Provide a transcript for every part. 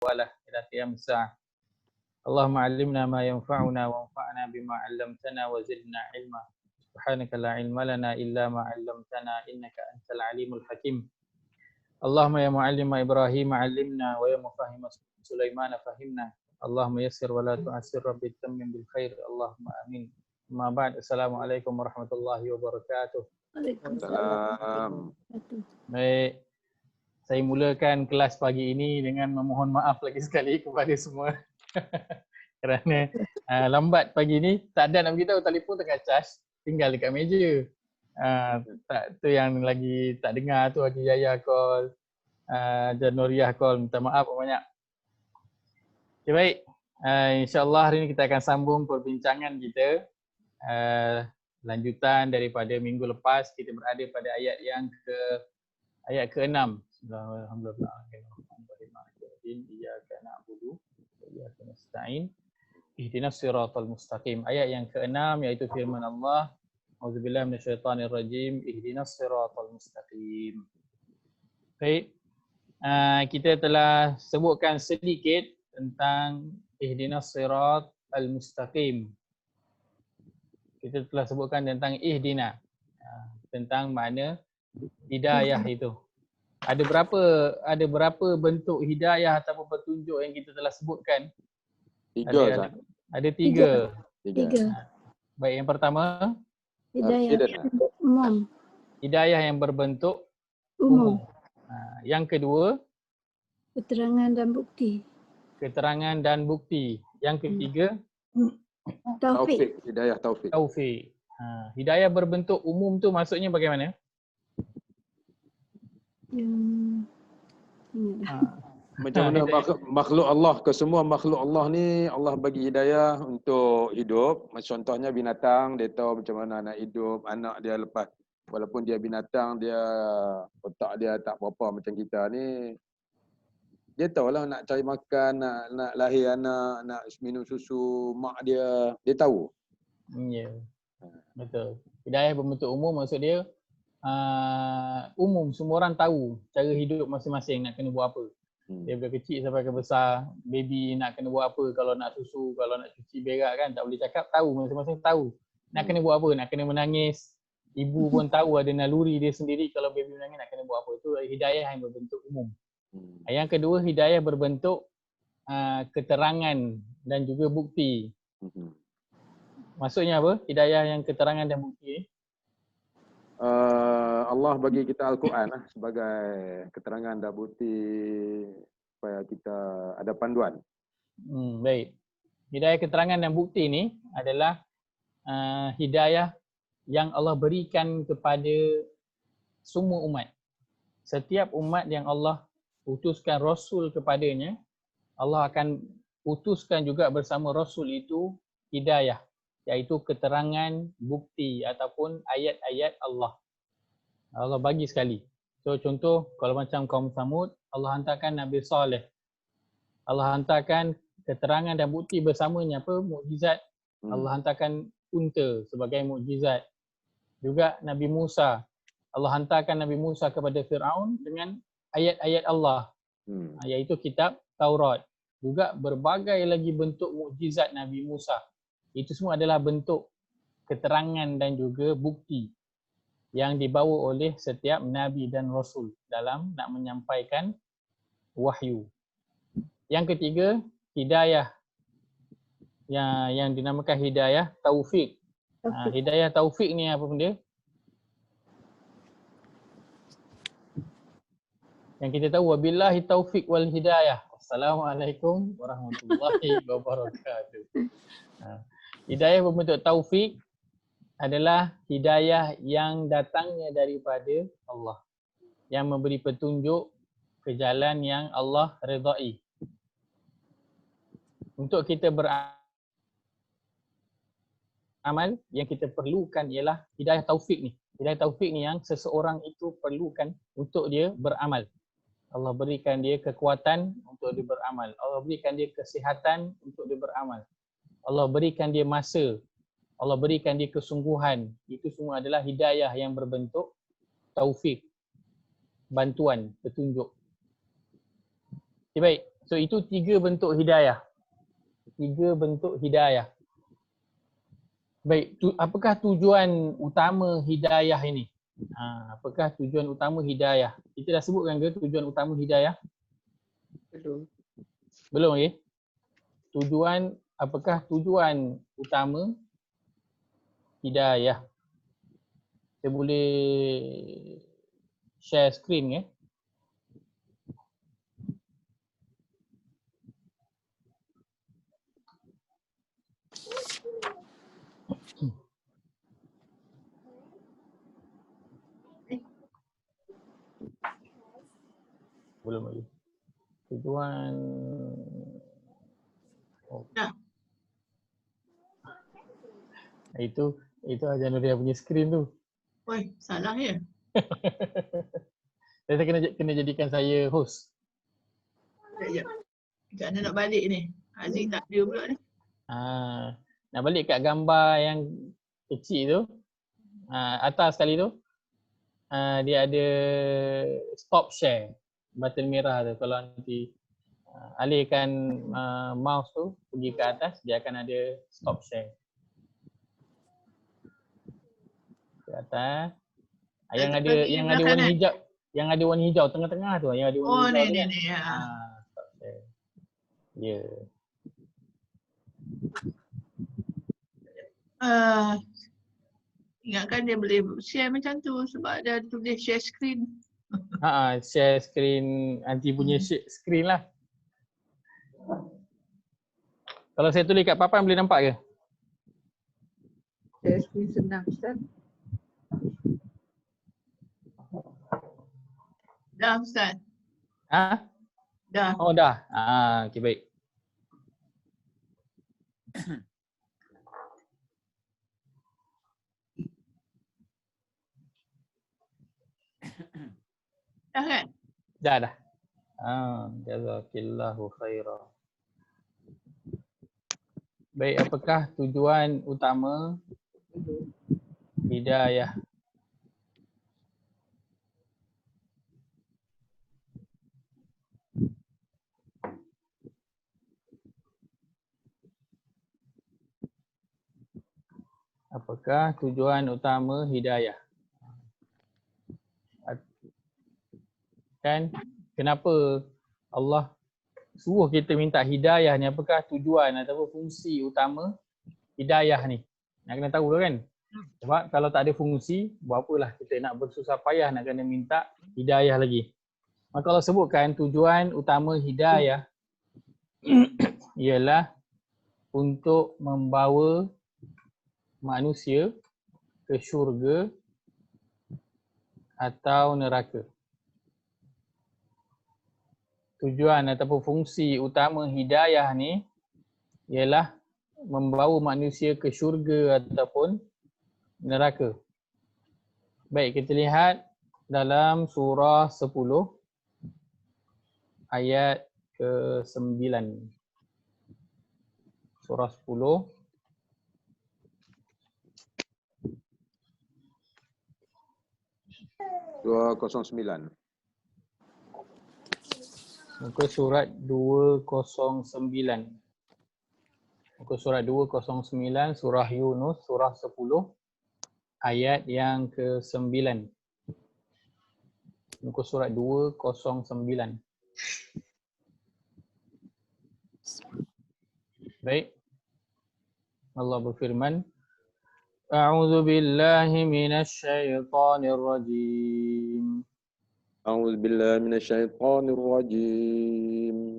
walah ila qiyam as-sa'ah. Allahumma 'allimna ma yanfa'una wanfa'na bima 'allamtana wa zidna 'ilma. Subhanaka la 'ilma lana illa ma 'allamtana innaka antal 'alimul hakim. Allahumma ya mu'allima Ibrahim 'allimna wa ya mufahhima Sulaiman fahimna. Allahumma yassir wa la tu'assir rabbi tammim bil khair. Allahumma amin. Amma ba'd. Assalamualaikum warahmatullahi wabarakatuh. Salam. Baik. Saya mulakan kelas pagi ini dengan memohon maaf lagi sekali kepada semua kerana lambat pagi ni. Tak ada nak beritahu, telefon tengah charge, tinggal dekat meja. Tak tu yang lagi tak dengar tu, Haji Yaya call, dan Nuriah call, minta maaf banyak. Okay, baik. InsyaAllah hari ini kita akan sambung perbincangan kita. Lanjutan daripada minggu lepas, kita berada pada ayat yang ke-6. Alhamdulillah. Iyyaka na'budu wa iyyaka nasta'in. Ihdinas siratal mustaqim. Ayat yang ke-6 iaitu firman Allah, Auzubillahi minasyaitonir rajim. Ihdinas siratal mustaqim. Baik. Kita telah sebutkan sedikit tentang ihdinas siratal mustaqim. Kita telah sebutkan tentang ihdina, tentang makna hidayah itu. Ada berapa bentuk hidayah ataupun petunjuk yang kita telah sebutkan? Ada tiga. Baik, yang pertama hidayah yang berbentuk umum. Yang kedua keterangan dan bukti. Yang ketiga Taufik. Hidayah taufik. Hidayah berbentuk umum tu maksudnya bagaimana? Macam mana makhluk Allah, ke semua makhluk Allah ni Allah bagi hidayah untuk hidup. Contohnya binatang, dia tahu macam mana nak hidup. Anak dia lepas, walaupun dia binatang, dia otak dia tak berapa macam kita ni. Dia tahulah nak cari makan, nak lahir anak, nak minum susu mak dia tahu. Ya, betul. Hidayah berbentuk umum maksud dia umum, semua orang tahu cara hidup masing-masing, nak kena buat apa. Daripada kecil sampai ke besar, baby nak kena buat apa, kalau nak susu, kalau nak cuci berak kan, tak boleh cakap, tahu, masing-masing tahu. Nak kena buat apa, nak kena menangis, ibu pun tahu ada naluri dia sendiri, kalau baby menangis nak kena buat apa. Itu hidayah yang berbentuk umum. Yang kedua, hidayah berbentuk keterangan dan juga bukti. Maksudnya apa? Hidayah yang keterangan dan bukti. Allah bagi kita Al-Quran sebagai keterangan dan bukti supaya kita ada panduan. Baik. Hidayah keterangan dan bukti ni adalah hidayah yang Allah berikan kepada semua umat. Setiap umat yang Allah utuskan Rasul kepadanya, Allah akan utuskan juga bersama Rasul itu hidayah, iaitu keterangan, bukti ataupun ayat-ayat Allah. Allah bagi sekali. So contoh, kalau macam kaum Samud, Allah hantarkan Nabi Saleh. Allah hantarkan keterangan dan bukti bersamanya, apa? Mukjizat. Allah hantarkan unta sebagai mukjizat. Juga Nabi Musa. Allah hantarkan Nabi Musa kepada Fir'aun dengan ayat-ayat Allah, iaitu kitab Taurat. Juga berbagai lagi bentuk mukjizat Nabi Musa. Itu semua adalah bentuk keterangan dan juga bukti yang dibawa oleh setiap Nabi dan Rasul dalam nak menyampaikan wahyu. Yang ketiga, hidayah yang dinamakan hidayah taufik. Hidayah taufik ni apa benda? Yang kita tahu, wabillahi taufik wal hidayah. Assalamualaikum warahmatullahi wabarakatuh. Hidayah berbentuk taufik adalah hidayah yang datangnya daripada Allah, yang memberi petunjuk ke jalan yang Allah redai. Untuk kita beramal, yang kita perlukan ialah hidayah taufik ni. Hidayah taufik ni yang seseorang itu perlukan untuk dia beramal. Allah berikan dia kekuatan untuk dia beramal. Allah berikan dia kesihatan untuk dia beramal. Allah berikan dia masa. Allah berikan dia kesungguhan. Itu semua adalah hidayah yang berbentuk taufik, bantuan, petunjuk. Okay, baik. So itu 3 bentuk hidayah. 3 bentuk hidayah. Baik, apakah tujuan utama hidayah ini? Apakah tujuan utama hidayah? Kita dah sebutkan ke tujuan utama hidayah? Belum. Belum lagi? Apakah tujuan utama hidayah? Saya boleh share screen ya. Belum lagi. Tujuan itu Haji Nuria punya skrin tu. Oi, salah ya? Saya kena jadikan saya host. Sekejap. Sekejap Ana nak balik ni. Aziz tak ada pula ni. Nak balik kat gambar yang kecil tu. Atas sekali tu. Dia ada stop share. Button merah tu. Kalau nanti alihkan mouse tu pergi ke atas, dia akan ada stop share. Ke atas. Yang ada warna hijau, warna hijau tengah-tengah tu, yang ada warna Oh, hijau tu kan. ni. Stop share. Ya. Ingatkan dia boleh share macam tu sebab ada tulis share screen. Share screen, anti punya screen lah. Kalau saya tulis kat papan boleh nampak ke? Share screen senang Ustaz. Dah Ustaz. Dah. Oh dah. Okey baik. Dah kan? Dah. Jazakillahu khairah. Baik, apakah tujuan utama hidayah? Apakah tujuan utama hidayah? Kan kenapa Allah suruh kita minta hidayah ni? Apakah tujuan ataupun fungsi utama hidayah ni? Nak kena tahu kan? Sebab kalau tak ada fungsi, buat apalah kita nak bersusah payah nak kena minta hidayah lagi. Maka Allah sebutkan tujuan utama hidayah ialah untuk membawa manusia ke syurga atau neraka. Tujuan ataupun fungsi utama hidayah ni ialah membawa manusia ke syurga ataupun neraka. Baik, kita lihat dalam surah 10 ayat ke-9. Surah 10 209. muka surat 209. Muka surat 209 surah Yunus surah 10 ayat yang ke-9. Muka surat 209. Baik. Allah berfirman, A'udzu billahi minasy syaithanir rajim. A'udzu billahi minasy syaithanir rajim.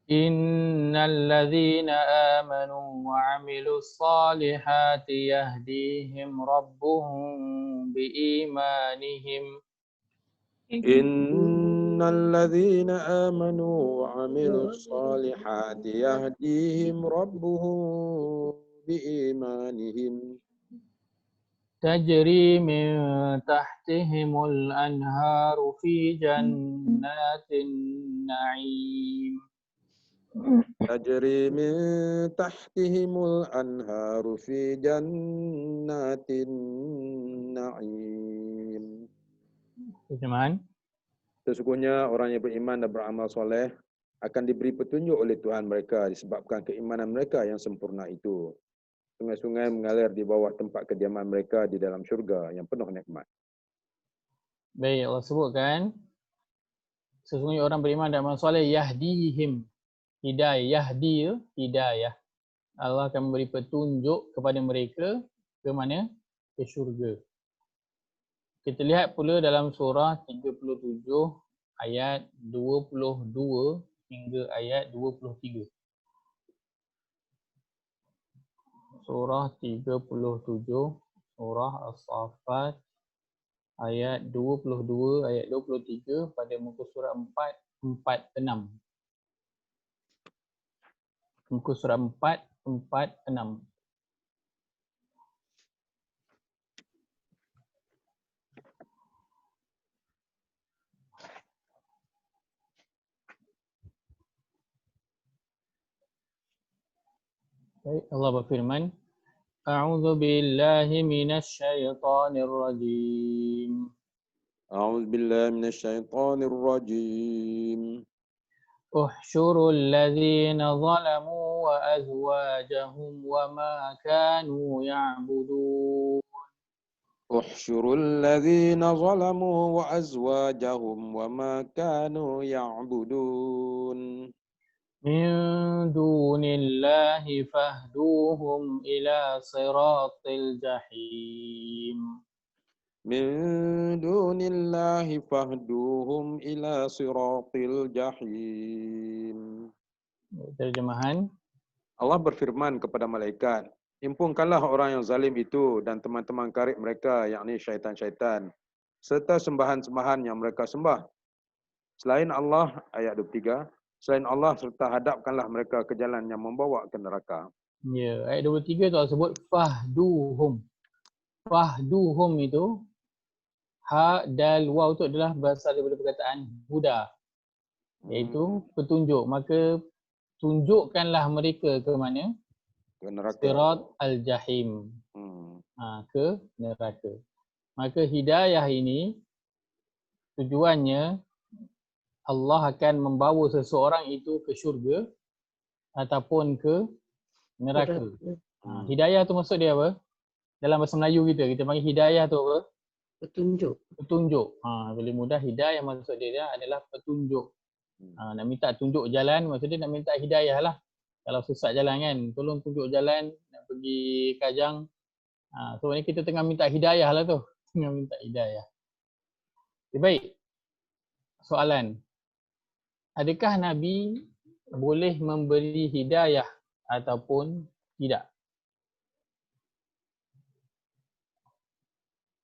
Innal ladzina amanu wa 'amilus solihati yahdihim rabbuhum biimanihim. Innal ladzina amanu wa 'amilus solihati yahdihim rabbuhum biimanihim. Tajri min tahtihimul anharu fi jannatin na'im. Tajri min tahtihimul anharu fi jannatin na'im. Terjemahan. Sesungguhnya orang yang beriman dan beramal soleh akan diberi petunjuk oleh Tuhan mereka disebabkan keimanan mereka yang sempurna itu. Sungai-sungai mengalir di bawah tempat kediaman mereka di dalam syurga yang penuh nikmat. Baik, Allah sebutkan sesungguhnya orang beriman dan amal soleh yahdihim. Hidayah, yahdi tu hidayah. Allah akan memberi petunjuk kepada mereka ke mana? Ke syurga. Kita lihat pula dalam surah 37 ayat 22 hingga ayat 23. Surah 37, surah As-Saffat ayat 22, ayat 23 pada muka surat 446. Muka surat 446. Baik, Allah berfirman, A'udzu billahi minasyaitonir rajim. A'udzu billahi minasyaitonir rajim. احشروا الذين ظلموا وأزواجهم وما كانوا يعبدون احشروا الذين ظلموا وأزواجهم وما كانوا يعبدون من دون الله فاهدوهم إلى صراط الجحيم. من دون الله فاهدوهم إلى صراط الجحيم. Terjemahan. Allah berfirman kepada malaikat, impungkanlah orang yang zalim itu dan teman-teman karib mereka, yakni syaitan-syaitan, serta sembahan-sembahan yang mereka sembah selain Allah, ayat 23, selain Allah, serta hadapkanlah mereka ke jalan yang membawa ke neraka. Ya, ayat 23 tu Allah sebut fahduhum. Fahduhum itu ha dal waw tu adalah berasal daripada perkataan huda, iaitu petunjuk. Maka tunjukkanlah mereka ke mana? Ke neraka. Sirat al-jahim. Ke neraka. Maka hidayah ini tujuannya Allah akan membawa seseorang itu ke syurga ataupun ke neraka. Hidayah tu maksud dia apa? Dalam bahasa Melayu kita panggil hidayah tu apa? Petunjuk. Petunjuk. Boleh mudah hidayah maksud dia adalah petunjuk. Nak minta tunjuk jalan, maksud dia nak minta hidayah lah. Kalau sesat jalan kan, tolong tunjuk jalan, nak pergi Kajang. So ni kita tengah minta hidayah lah tu. Tengah minta hidayah. Okay, baik. Soalan. Adakah Nabi boleh memberi hidayah ataupun tidak?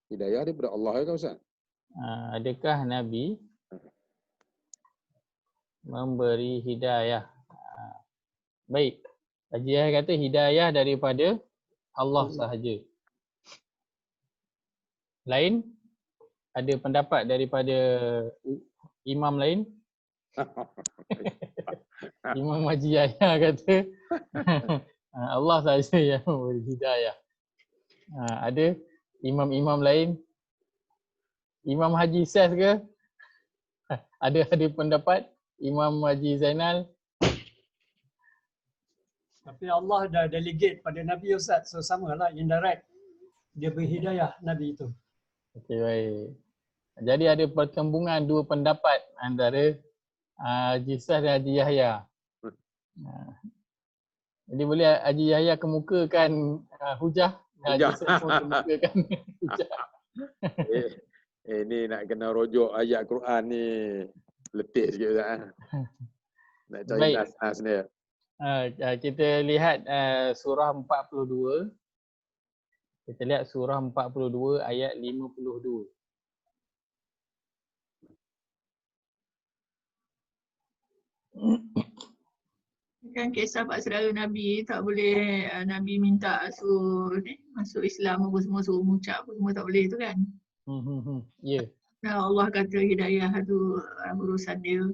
Hidayah daripada Allah ke Ustaz? Adakah Nabi memberi hidayah? Baik. Haji Yahya kata hidayah daripada Allah sahaja. Lain? Ada pendapat daripada imam lain? Imam Haji Yahya kata Allah sahaja yang memberi hidayah. Ada imam-imam lain? Imam Haji Sas ke? Ada pendapat? Imam Haji Zainal? Tapi Allah dah delegate pada Nabi Ustaz. So samalah indirect. Dia beri hidayah Nabi itu. Okey, baik. Jadi ada pertembungan dua pendapat antara Haji Sas dan Haji Yahya. Jadi boleh Haji Yahya kemukakan hujah? Haji Sas pun kemukakan hujah. Ni nak kena rujuk ayat Quran ni. Letih sikit Ustaz. Nak cari nas ni. Kita lihat surah 42. Kita lihat surah 42 ayat 52. Kan kisah pak saudara Nabi, tak boleh Nabi minta masuk Islam apa semua, suruh mengucap apa semua tak boleh tu kan. Ya. Allah kata hidayah tu urusan dia.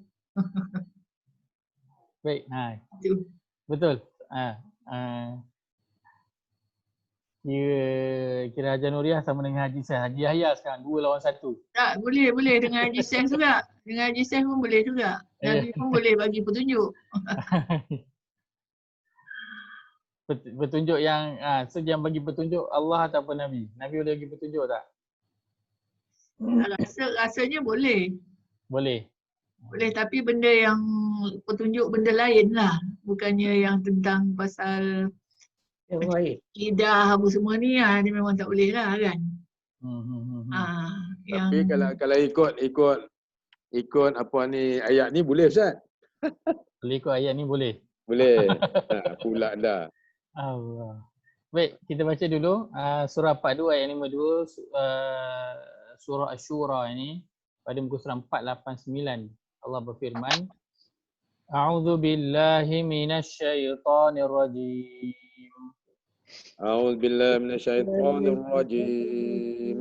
Baik. Betul. Kira Haji Nuriah sama dengan Haji Seh. Haji Yahya sekarang 2 lawan 1. Tak, boleh dengan Haji Seh juga. Dengan Haji Seh pun boleh juga. Nabi pun boleh bagi petunjuk. Petunjuk yang so yang bagi petunjuk Allah ataupun Nabi. Nabi boleh bagi petunjuk tak? Rasanya boleh. Boleh. Boleh, tapi benda yang petunjuk benda lain lah. Bukannya yang tentang pasal Yang lain. akidah apa semua ni, dia memang tak boleh lah kan. Tapi kalau ikut apa ni ayat ni boleh Ustaz? Boleh ikut ayat ni boleh. Boleh. Pula dah. Allah. Baik, kita baca dulu surah 42 ayat 52 surah Asy-Syura ini pada muka surah 489. Allah berfirman, A'udzu billahi minasy syaithanir rajim. A'udzu billahi minasyaitonir rajim.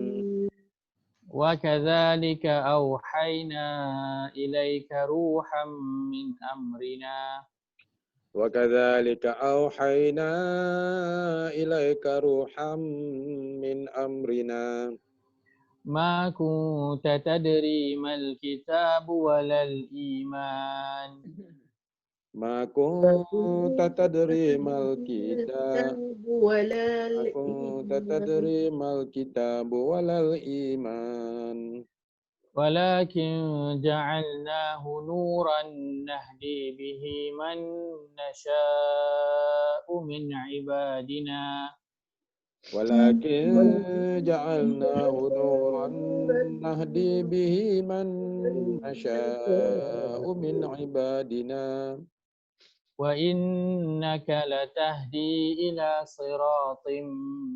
Wa kadzalika auhayna ilaika ruham min amrina. وكذلك أوحينا إليك روحا من أمرنا ما كنت تدري ما الكتاب ولا الإيمان ما كنت تدري ما الكتاب ولا الإيمان ولكن جعلناه نورا نهدي به من نشاء من عبادنا ولكن جعلناه نورا نهدي به من نشاء من عبادنا وإنك لتهدي إلى صراط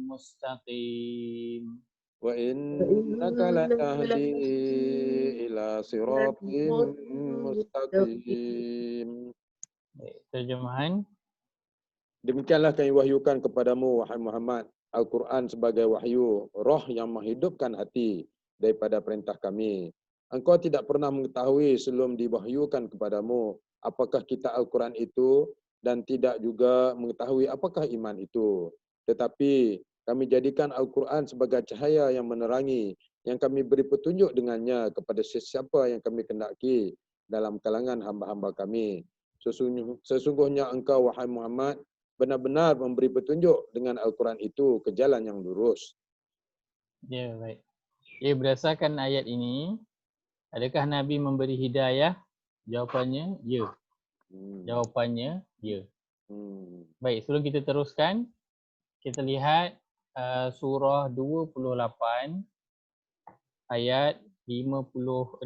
مستقيم وإنك لتهدي إلى صراط مستقيم. Terjemahan. Demikianlah kami wahyukan kepadamu wahai Muhammad Al-Quran sebagai wahyu, roh yang menghidupkan hati daripada perintah kami. Engkau tidak pernah mengetahui sebelum diwahyukan kepadamu apakah kitab Al-Quran itu dan tidak juga mengetahui apakah iman itu. Tetapi kami jadikan Al-Quran sebagai cahaya yang menerangi, yang kami beri petunjuk dengannya kepada sesiapa yang kami kendaki dalam kalangan hamba-hamba kami. Sesungguhnya engkau, wahai Muhammad, benar-benar memberi petunjuk dengan Al-Quran itu ke jalan yang lurus. Ya, baik. Berdasarkan ayat ini, adakah Nabi memberi hidayah? Jawapannya, ya. Jawapannya, ya. Baik, sebelum kita teruskan, kita lihat surah 28 ayat 56.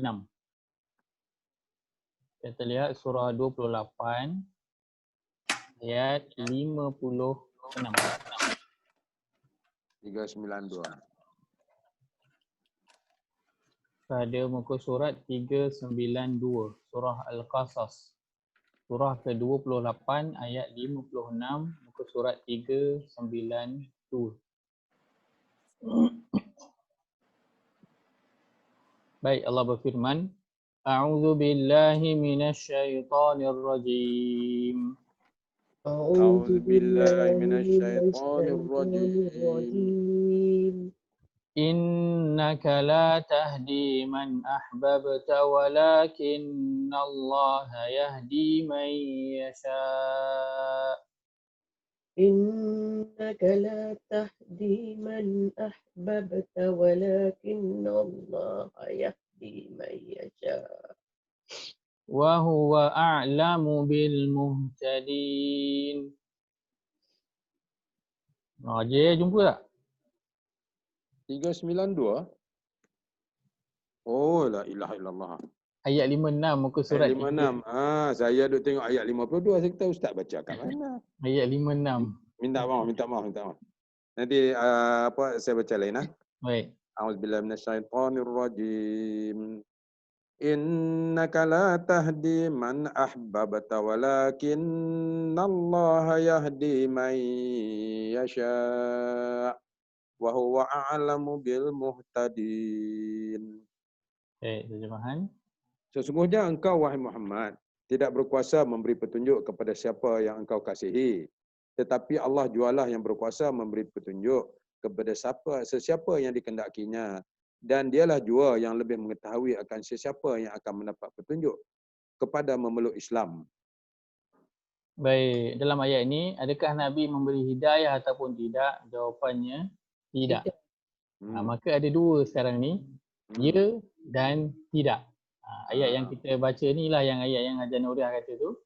Kita lihat surah 28 ayat 56. 392. Pada muka surat 392, surah Al-Qasas. Surah ke-28 ayat 56, muka surat 392. Baik, Allah berfirman, A'udzu billahi minasyaitonir rajim. A'udzu billahi minasyaitonir rajim. Innaka la tahdi man ahbabta walakinna Allah yahdi man yasha. Innaka la tahdi man ahbabta walakinna Allah yahdi man yasha. Wa huwa a'lamu bil muhtadin. Raja jumpa tak? 392. Oh, la ilaha illallah. Ayat 56 muka surat Ayat 56. Saya duk tengok ayat 52. Saya kata ustaz baca kat mana? Ayat 56. Minta maaf. Nanti saya baca lain Baik. A'udzubillahi minasyaitonir rajim. Innaka la tahdi man ahbabta walakinnallaha yahdi man yasha. Wa huwa a'lamu bil muhtadin. Terjemahan. Sesungguhnya engkau, wahai Muhammad, tidak berkuasa memberi petunjuk kepada siapa yang engkau kasihi. Tetapi Allah jualah yang berkuasa memberi petunjuk kepada sesiapa yang dikehendakinya, dan dialah jua yang lebih mengetahui akan sesiapa yang akan mendapat petunjuk kepada memeluk Islam. Baik, dalam ayat ini adakah Nabi memberi hidayah ataupun tidak? Jawapannya tidak. Maka ada dua sekarang ni, ya dan tidak. Ayat yang kita baca ni lah yang ayat yang Hajar Nuriah kata tu.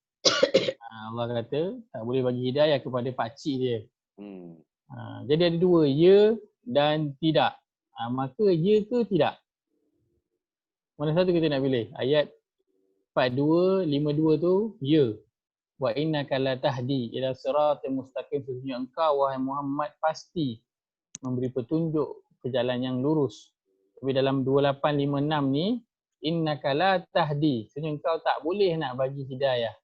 Allah kata tak boleh bagi hidayah kepada pakcik dia. Jadi ada dua, ya dan tidak. Maka ya ke tidak? Mana satu kita nak pilih? Ayat 42, 52 tu ya. Wa innaka la tahdi ila siratal mustaqim, sesungguhnya engkau wahai Muhammad pasti memberi petunjuk ke jalan yang lurus. Tapi dalam 2856 ni innaka la tahdi, sesungguhnya engkau tak boleh nak bagi hidayah.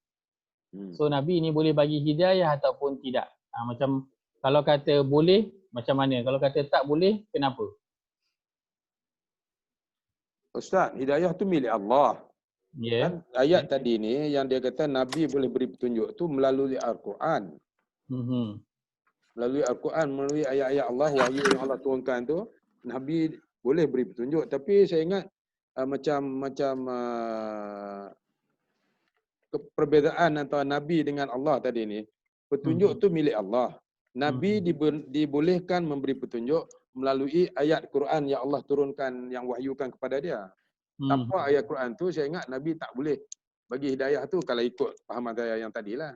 So Nabi ni boleh bagi hidayah ataupun tidak. Macam kalau kata boleh macam mana? Kalau kata tak boleh kenapa? Ustaz, hidayah tu milik Allah. Ya. Kan ayat tadi ni yang dia kata Nabi boleh beri petunjuk tu melalui Al-Quran. Melalui Al-Quran, melalui ayat-ayat Allah, wahyu yang Allah turunkan tu, Nabi boleh beri petunjuk. Tapi saya ingat perbezaan antara Nabi dengan Allah tadi ni, petunjuk tu milik Allah. Nabi dibolehkan memberi petunjuk melalui ayat Quran yang Allah turunkan, yang wahyukan kepada dia. Tanpa ayat Quran tu, saya ingat Nabi tak boleh bagi hidayah tu kalau ikut fahaman saya yang tadilah.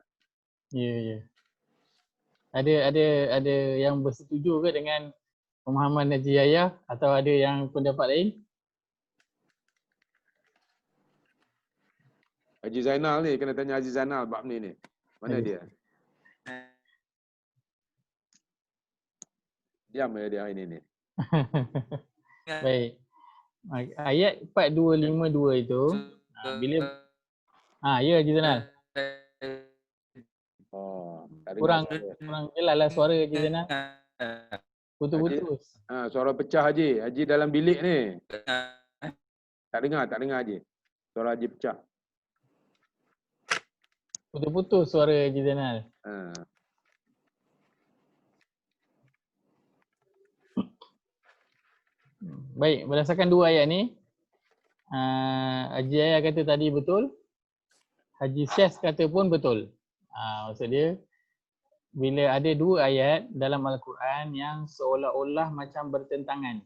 Ya. Ada yang bersetuju ke dengan pemahaman Haji Yahya atau ada yang pendapat lain? Haji Zainal ni, kena tanya Haji Zainal bab ni. Mana dia? Diam dia hari ni. Baik. Ayat 4252 itu bila ya Haji Zainal. Kurang jelas lah suara Haji Zainal. Putus-putus. Suara pecah Haji. Haji dalam bilik ni. Tak dengar Haji. Suara Haji pecah. Putus-putus suara Haji Zainal. Baik, berdasarkan dua ayat ni, Haji Yahya kata tadi betul, Haji Syaz kata pun betul. Maksud dia, bila ada dua ayat dalam Al-Quran yang seolah-olah macam bertentangan.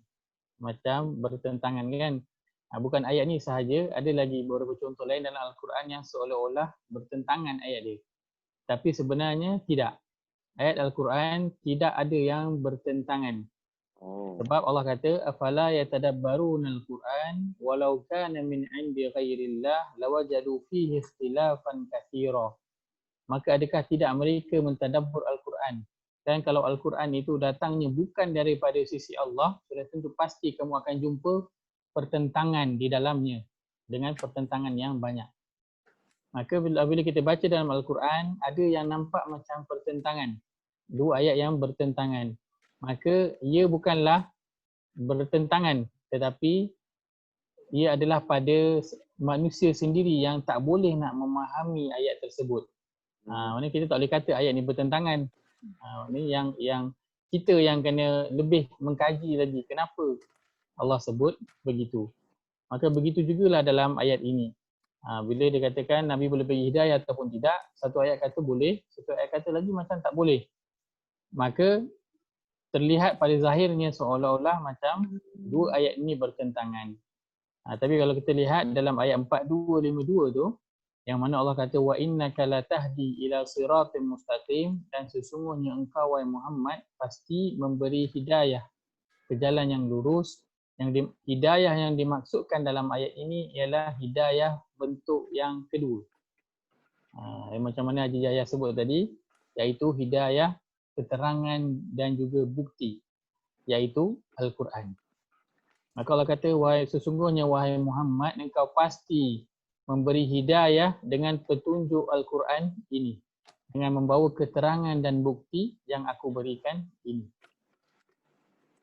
Kan? Bukan ayat ni sahaja, ada lagi beberapa contoh lain dalam Al-Quran yang seolah-olah bertentangan ayat dia. Tapi sebenarnya tidak. Ayat Al-Quran tidak ada yang bertentangan. Sebab Allah kata afala yatadabbarunal Quran walau kana min 'indi ghairillah lawajadu fihi ikhtilafan katsira. Maka adakah tidak mereka mentadabbur Al-Quran? Dan kalau Al-Quran itu datangnya bukan daripada sisi Allah, sudah tentu pasti kamu akan jumpa pertentangan di dalamnya dengan pertentangan yang banyak. Maka bila kita baca dalam Al-Quran ada yang nampak macam pertentangan. Dua ayat yang bertentangan. Maka ia bukanlah bertentangan, tetapi ia adalah pada manusia sendiri yang tak boleh nak memahami ayat tersebut. Maksudnya kita tak boleh kata ayat ni bertentangan. Ini yang kita yang kena lebih mengkaji lagi kenapa Allah sebut begitu. Maka begitu jugalah dalam ayat ini. Bila dia katakan Nabi boleh bagi hidayah ataupun tidak, satu ayat kata boleh, satu ayat kata lagi macam tak boleh. Maka terlihat pada zahirnya seolah-olah macam dua ayat ini bertentangan. Tapi kalau kita lihat dalam ayat 4252 tu, yang mana Allah kata wa innaka la tahdi ila siratal mustaqim, dan sesungguhnya engkau wahai Muhammad pasti memberi hidayah ke jalan yang lurus. Hidayah yang dimaksudkan dalam ayat ini ialah hidayah bentuk yang kedua. Macam mana Haji Yahya sebut tadi, iaitu hidayah keterangan dan juga bukti, iaitu Al-Quran. Maka Allah kata, sesungguhnya wahai Muhammad, engkau pasti memberi hidayah dengan petunjuk Al-Quran ini, dengan membawa keterangan dan bukti yang aku berikan ini.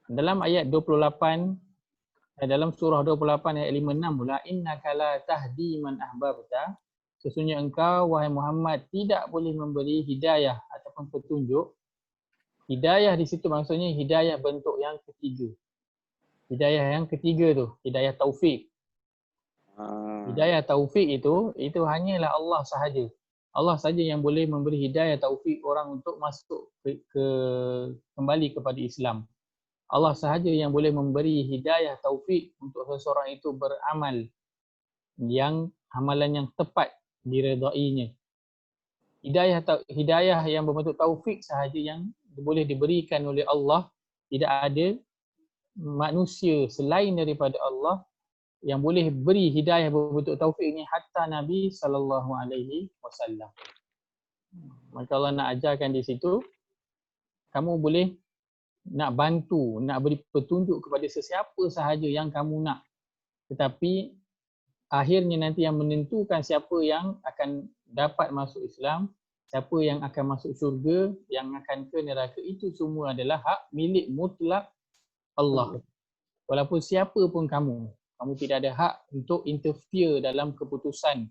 Dalam ayat 28, dalam surah 28 ayat 56 pula, innaka la tahdi man ahbabta, sesungguhnya engkau wahai Muhammad tidak boleh memberi hidayah ataupun petunjuk Hidayah di situ maksudnya hidayah bentuk yang ketiga. Hidayah yang ketiga tu, hidayah taufik. Hidayah taufik itu hanyalah Allah sahaja. Allah saja yang boleh memberi hidayah taufik orang untuk masuk kembali kepada Islam. Allah sahaja yang boleh memberi hidayah taufik untuk seseorang itu beramal yang amalan yang tepat diredainya. Hidayah yang berbentuk taufik sahaja yang boleh diberikan oleh Allah. Tidak ada manusia selain daripada Allah yang boleh beri hidayah berbentuk taufik ini hatta Nabi SAW. Maka Allah nak ajarkan di situ, kamu boleh nak bantu, nak beri petunjuk kepada sesiapa sahaja yang kamu nak. Tetapi akhirnya nanti yang menentukan siapa yang akan dapat masuk Islam, siapa yang akan masuk syurga, yang akan ke neraka, itu semua adalah hak milik mutlak Allah. Walaupun siapa pun kamu tidak ada hak untuk interfere dalam keputusan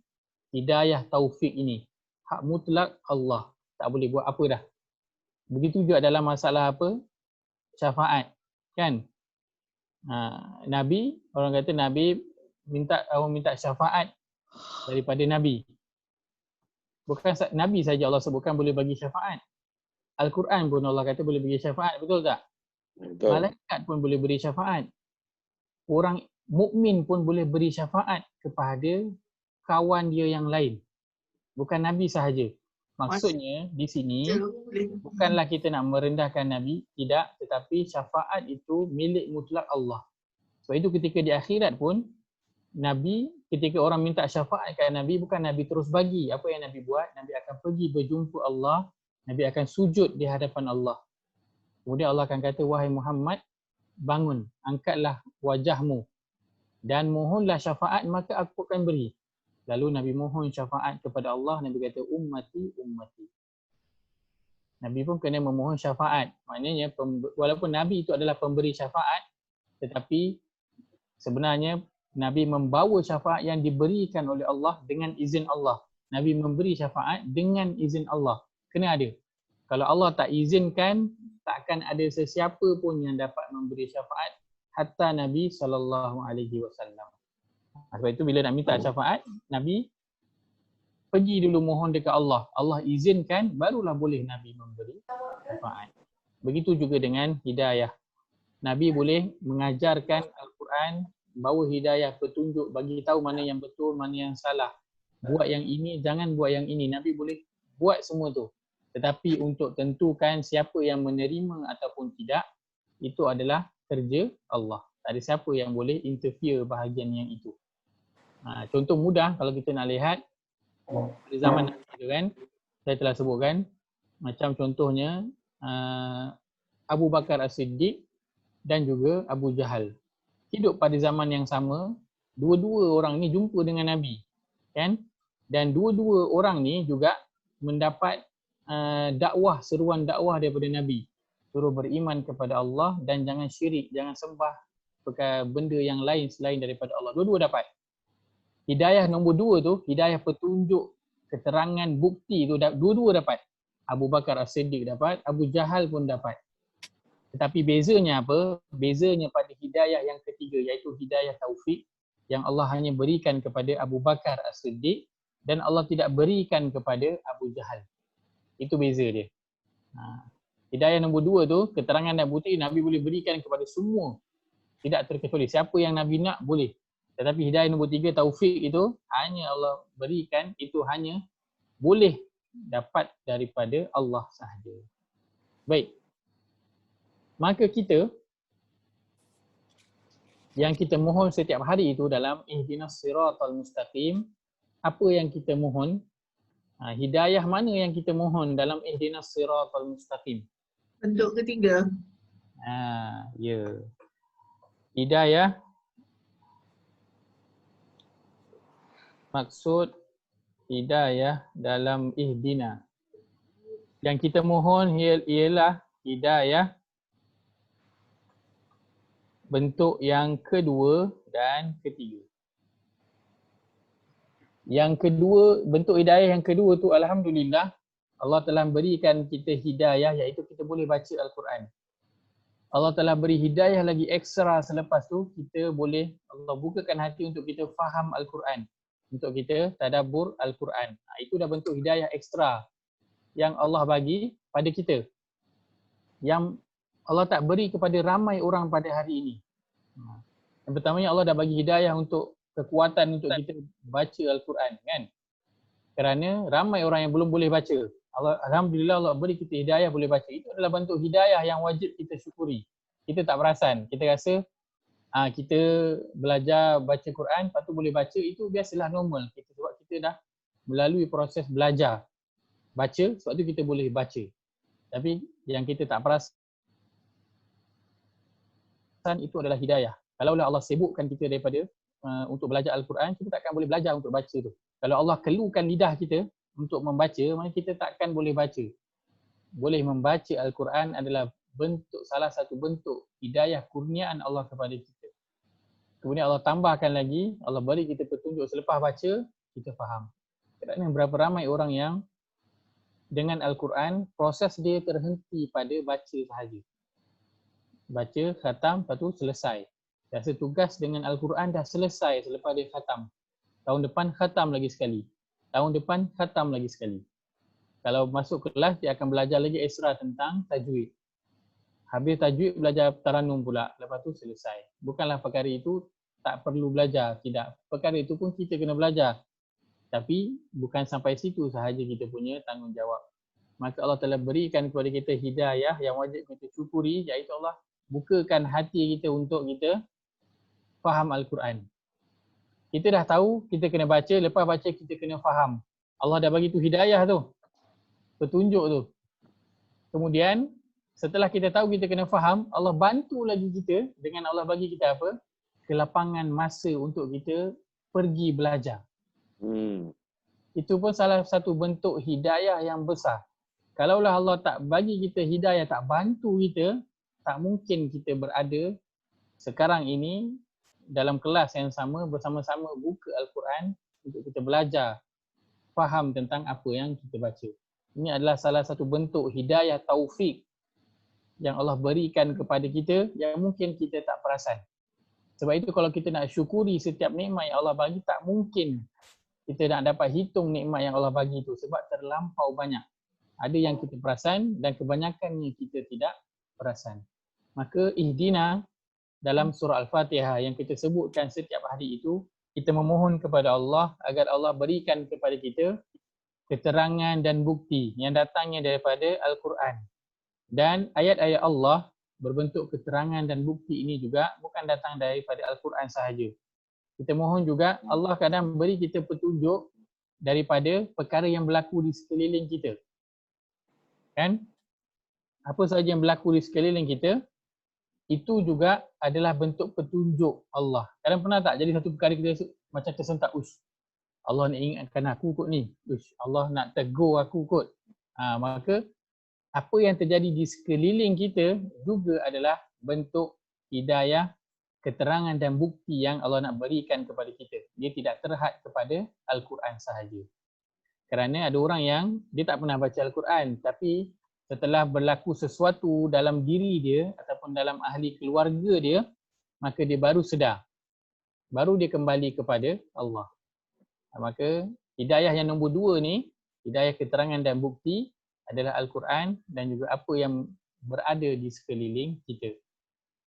hidayah taufik ini. Hak mutlak Allah. Tak boleh buat apa dah. Begitu juga dalam masalah apa? Syafaat. Kan? Nabi, orang kata Nabi minta syafaat daripada Nabi. Bukan Nabi saja Allah sebutkan boleh bagi syafaat. Al-Quran pun Allah kata boleh bagi syafaat. Betul tak? Betul. Malaikat pun boleh beri syafaat. Orang mukmin pun boleh beri syafaat kepada kawan dia yang lain. Bukan Nabi sahaja. Maksudnya di sini bukanlah kita nak merendahkan Nabi, tidak, tetapi syafaat itu milik mutlak Allah. Sebab itu ketika di akhirat pun Nabi, ketika orang minta syafaat kepada Nabi, bukan Nabi terus bagi. Apa yang Nabi buat? Nabi akan pergi berjumpa Allah, Nabi akan sujud di hadapan Allah. Kemudian Allah akan kata, wahai Muhammad, bangun, angkatlah wajahmu dan mohonlah syafaat, maka aku akan beri. Lalu Nabi mohon syafaat kepada Allah, Nabi kata ummati, ummati. Nabi pun kena memohon syafaat. Maknanya walaupun Nabi itu adalah pemberi syafaat, tetapi sebenarnya Nabi membawa syafaat yang diberikan oleh Allah dengan izin Allah. Nabi memberi syafaat dengan izin Allah. Kena ada. Kalau Allah tak izinkan, takkan ada sesiapa pun yang dapat memberi syafaat hatta Nabi SAW. Sebab itu bila nak minta syafaat, Nabi pergi dulu mohon dekat Allah. Allah izinkan, barulah boleh Nabi memberi syafaat. Begitu juga dengan hidayah. Nabi boleh mengajarkan Al-Quran, bawa hidayah, petunjuk, bagi tahu mana yang betul, mana yang salah. Buat yang ini, jangan buat yang ini. Nabi boleh buat semua tu. Tetapi untuk tentukan siapa yang menerima ataupun tidak, itu adalah kerja Allah. Tak ada siapa yang boleh interfere bahagian yang itu. Contoh mudah kalau kita nak lihat pada zaman itu kan, saya telah sebutkan macam contohnya Abu Bakar As-Siddiq dan juga Abu Jahal hidup pada zaman yang sama. Dua-dua orang ni jumpa dengan Nabi kan, dan dua-dua orang ni juga mendapat dakwah, seruan dakwah daripada Nabi, suruh beriman kepada Allah dan jangan syirik, jangan sembah benda yang lain selain daripada Allah. Dua-dua dapat. Hidayah nombor 2 tu, hidayah petunjuk, keterangan, bukti tu dua-dua dapat. Abu Bakar As-Siddiq dapat, Abu Jahal pun dapat. Tetapi bezanya apa? Bezanya pada hidayah yang ketiga, iaitu hidayah taufik yang Allah hanya berikan kepada Abu Bakar As-Siddiq dan Allah tidak berikan kepada Abu Jahal. Itu beza dia. Hidayah nombor 2 tu, keterangan dan bukti Nabi boleh berikan kepada semua. Tidak terkecuali. Siapa yang Nabi nak boleh. Tetapi hidayah nombor 3, taufik itu hanya Allah berikan, itu hanya boleh dapat daripada Allah sahaja. Baik. Maka kita yang kita mohon setiap hari itu dalam ihdinas siratal mustaqim, apa yang kita mohon? Hidayah mana yang kita mohon dalam ihdinas siratal mustaqim? Bentuk ketiga. Ya. Hidayah, maksud hidayah dalam ihdina. Yang kita mohon ialah hidayah bentuk yang kedua dan ketiga. Yang kedua, bentuk hidayah yang kedua tu alhamdulillah Allah telah berikan kita hidayah iaitu kita boleh baca Al-Quran. Allah telah beri hidayah lagi ekstra selepas tu, kita boleh, Allah bukakan hati untuk kita faham Al-Quran. Untuk kita tadabbur Al-Quran. Itu dah bentuk hidayah ekstra yang Allah bagi pada kita. Yang Allah tak beri kepada ramai orang pada hari ini. Yang pertamanya Allah dah bagi hidayah untuk kekuatan untuk kita baca Al-Quran kan. Kerana ramai orang yang belum boleh baca. Alhamdulillah Allah beri kita hidayah boleh baca. Itu adalah bentuk hidayah yang wajib kita syukuri. Kita tak perasan. Kita rasa kita belajar baca Quran, lepas tu boleh baca, itu biasalah normal. Sebab kita dah melalui proses belajar baca, sebab tu kita boleh baca. Tapi yang kita tak perasan itu adalah hidayah. Kalaulah Allah sibukkan kita daripada untuk belajar Al-Quran, kita takkan boleh belajar untuk baca tu. Kalau Allah keluarkan lidah kita untuk membaca, maka kita takkan boleh baca. Boleh membaca Al-Quran adalah salah satu bentuk hidayah kurniaan Allah kepada kita. Kemudian Allah tambahkan lagi, Allah beri kita petunjuk selepas baca, kita faham. Kerana berapa ramai orang yang dengan Al-Quran, proses dia terhenti pada baca sahaja. Baca, khatam, lepas tu selesai. Rasa tugas dengan Al-Quran dah selesai selepas dia khatam. Tahun depan khatam lagi sekali. Tahun depan khatam lagi sekali. Kalau masuk kelas, dia akan belajar lagi ekstra tentang tajwid. Habis tajwid, belajar taranum pula. Lepas tu selesai. Bukanlah perkara itu tak perlu belajar. Tidak. Perkara itu pun kita kena belajar. Tapi bukan sampai situ sahaja kita punya tanggungjawab. Maka Allah telah berikan kepada kita hidayah yang wajib kita syukuri, iaitu Allah bukakan hati kita untuk kita faham Al-Quran. Kita dah tahu kita kena baca, lepas baca kita kena faham. Allah dah bagi tu hidayah tu. Petunjuk tu. Kemudian setelah kita tahu kita kena faham, Allah bantu lagi kita dengan Allah bagi kita apa? Kelapangan masa untuk kita pergi belajar. Itu pun salah satu bentuk hidayah yang besar. Kalaulah Allah tak bagi kita hidayah, tak bantu kita, tak mungkin kita berada sekarang ini dalam kelas yang sama bersama-sama buka Al-Quran untuk kita belajar, faham tentang apa yang kita baca. Ini adalah salah satu bentuk hidayah taufik yang Allah berikan kepada kita yang mungkin kita tak perasan. Sebab itu kalau kita nak syukuri setiap nikmat yang Allah bagi, tak mungkin kita nak dapat hitung nikmat yang Allah bagi itu sebab terlampau banyak. Ada yang kita perasan dan kebanyakannya kita tidak perasan. Maka ihdina dalam surah Al-Fatihah yang kita sebutkan setiap hari itu, kita memohon kepada Allah agar Allah berikan kepada kita keterangan dan bukti yang datangnya daripada Al-Quran. Dan ayat-ayat Allah berbentuk keterangan dan bukti ini juga bukan datang daripada Al-Quran sahaja. Kita mohon juga Allah kadang beri kita petunjuk daripada perkara yang berlaku di sekeliling kita. Kan? Apa sahaja yang berlaku di sekeliling kita, itu juga adalah bentuk petunjuk Allah. Kadang pernah tak jadi satu perkara kita macam tersentak, Allah nak ingatkan aku kot ni. Allah nak tegur aku kot. Maka apa yang terjadi di sekeliling kita juga adalah bentuk hidayah, keterangan dan bukti yang Allah nak berikan kepada kita. Dia tidak terhad kepada Al-Quran sahaja. Kerana ada orang yang dia tak pernah baca Al-Quran, tapi setelah berlaku sesuatu dalam diri dia ataupun dalam ahli keluarga dia, maka dia baru sedar. Baru dia kembali kepada Allah. Maka hidayah yang nombor 2 ni, hidayah keterangan dan bukti adalah Al-Quran dan juga apa yang berada di sekeliling kita.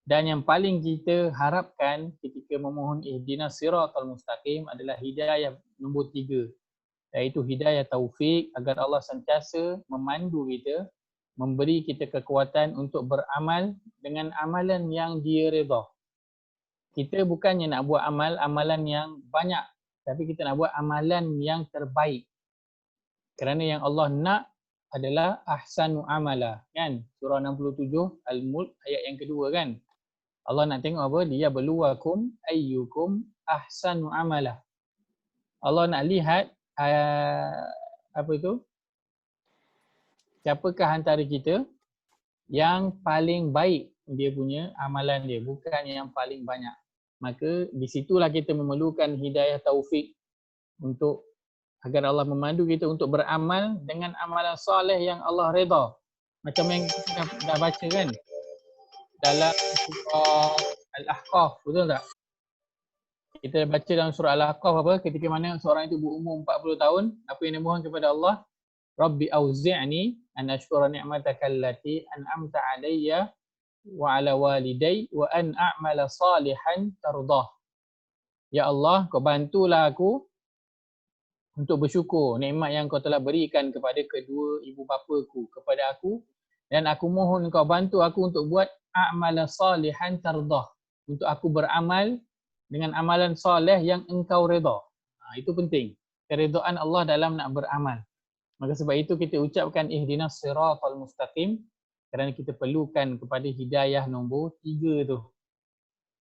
Dan yang paling kita harapkan ketika memohon ihdinas siratal mustaqim adalah hidayah nombor 3, iaitu hidayah taufik agar Allah sentiasa memandu kita, memberi kita kekuatan untuk beramal dengan amalan yang Dia redha. Kita bukannya nak buat amalan yang banyak, tapi kita nak buat amalan yang terbaik. Kerana yang Allah nak adalah ahsanu amala, kan? Surah 67 Al-Mulk ayat yang kedua, kan? Allah nak tengok apa? Dia beluakum ayyukum ahsanu amala. Allah nak lihat apa itu? Siapakah antara kita yang paling baik dia punya amalan dia, bukan yang paling banyak. Maka di situlah kita memerlukan hidayah taufik untuk agar Allah memandu kita untuk beramal dengan amalan soleh yang Allah redha. Macam yang kita dah baca kan dalam surah Al-Ahqaf, betul tak? Kita baca dalam surah Al-Ahqaf apa, ketika mana seorang itu berumur 40 tahun, apa yang dia mohon kepada Allah? Rabbi auzi'ni an ashkura ni'mataka allati an'amta alayya wa ala waliday wa an a'mala salihan tardah. Ya Allah, kau bantulah aku untuk bersyukur nikmat yang kau telah berikan kepada kedua ibu bapaku, kepada aku, dan aku mohon kau bantu aku untuk buat a'mala salihan tardah, untuk aku beramal dengan amalan soleh yang engkau redha. Itu penting. Keredaan Allah dalam nak beramal. Maka sebab itu kita ucapkan ihdinas siratal mustaqim, kerana kita perlukan kepada hidayah nombor 3 tu.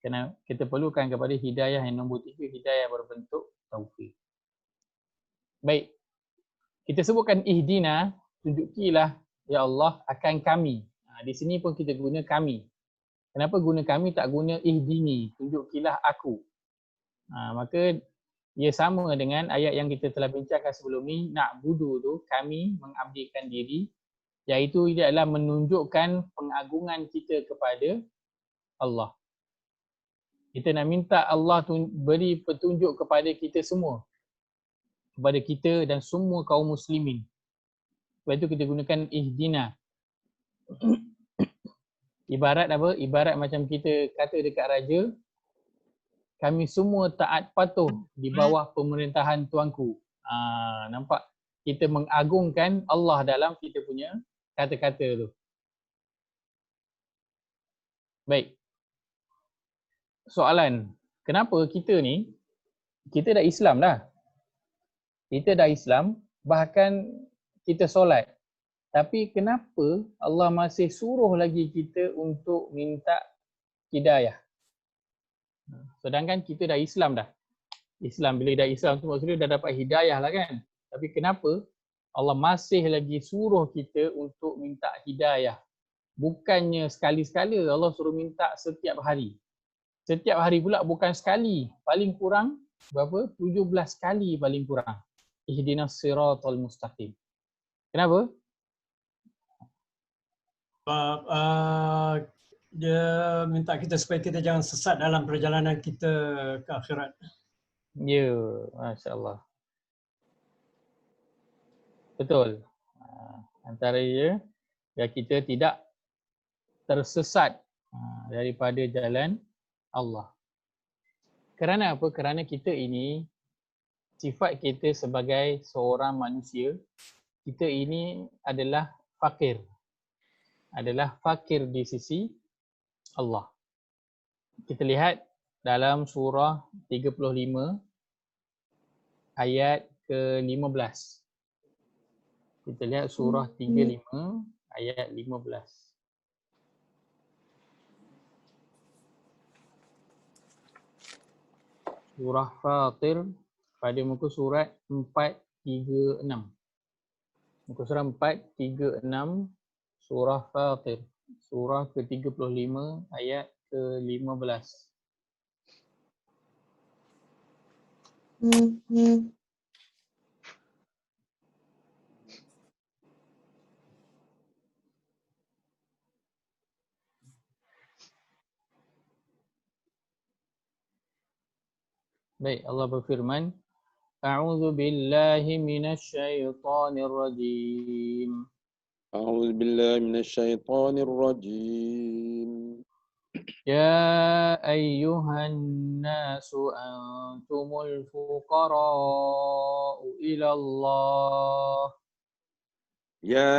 Kerana kita perlukan kepada hidayah yang nombor 3, hidayah berbentuk taufik. Baik. Kita sebutkan ihdina, tunjukilah ya Allah akan kami. Di sini pun kita guna kami. Kenapa guna kami, tak guna ihdini, tunjukilah aku. Maka ia sama dengan ayat yang kita telah bincangkan sebelum ni, nak budu tu, kami mengabdikan diri, iaitu ia adalah menunjukkan pengagungan kita kepada Allah. Kita nak minta Allah beri petunjuk kepada kita semua, kepada kita dan semua kaum muslimin. Sebab itu kita gunakan ihdina. Ibarat apa? Ibarat macam kita kata dekat raja, kami semua taat patuh di bawah pemerintahan tuanku. Nampak? Kita mengagungkan Allah dalam kita punya kata-kata tu. Baik. Soalan, kenapa kita ni, kita dah Islam dah. Kita dah Islam, bahkan kita solat. Tapi kenapa Allah masih suruh lagi kita untuk minta hidayah? Sedangkan kita dah Islam dah. Islam, bila dah Islam tu maksudnya dah dapat hidayah lah kan. Tapi kenapa Allah masih lagi suruh kita untuk minta hidayah? Bukannya sekali-sekala Allah suruh minta setiap hari. Setiap hari pula bukan sekali. Paling kurang berapa? 17 kali paling kurang. Ihdinas siratal mustaqim. Kenapa? Dia minta kita supaya kita jangan sesat dalam perjalanan kita ke akhirat. Ya, Masya Allah. Betul. Antara dia, ya kita tidak tersesat daripada jalan Allah. Kerana apa? Kerana kita ini, sifat kita sebagai seorang manusia, kita ini adalah fakir. Adalah fakir di sisi Allah. Kita lihat dalam surah 35 ayat ke-15. Kita lihat surah 35 ayat 15. Surah Fatir pada muka surat 436. Muka surat 436 surah Fatir. Surah ke-35 ayat ke-15. Baik, Allah berfirman, A'udzu billahi minasyaitonir rajim. أعوذ بالله من الشيطان الرجيم. يا أيها الناس أنتم الفقراء إلى الله. يا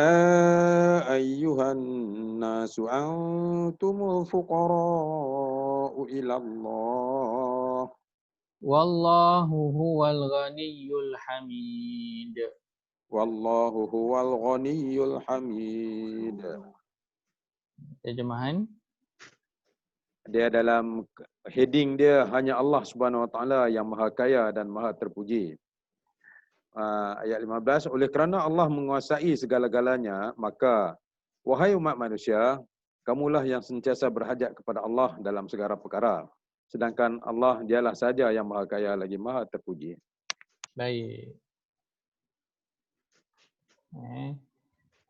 أيها الناس أنتم الفقراء إلى الله. والله هو الغني الحميد. Wallahu huwal ghaniyul hamid. Terjemahan. Dia dalam heading dia hanya Allah Subhanahu Wa Taala yang Maha Kaya dan Maha Terpuji. Ayat 15, oleh kerana Allah menguasai segala-galanya, maka wahai umat manusia, kamulah yang sentiasa berhajat kepada Allah dalam segala perkara. Sedangkan Allah dialah saja yang Maha Kaya lagi Maha Terpuji. Baik.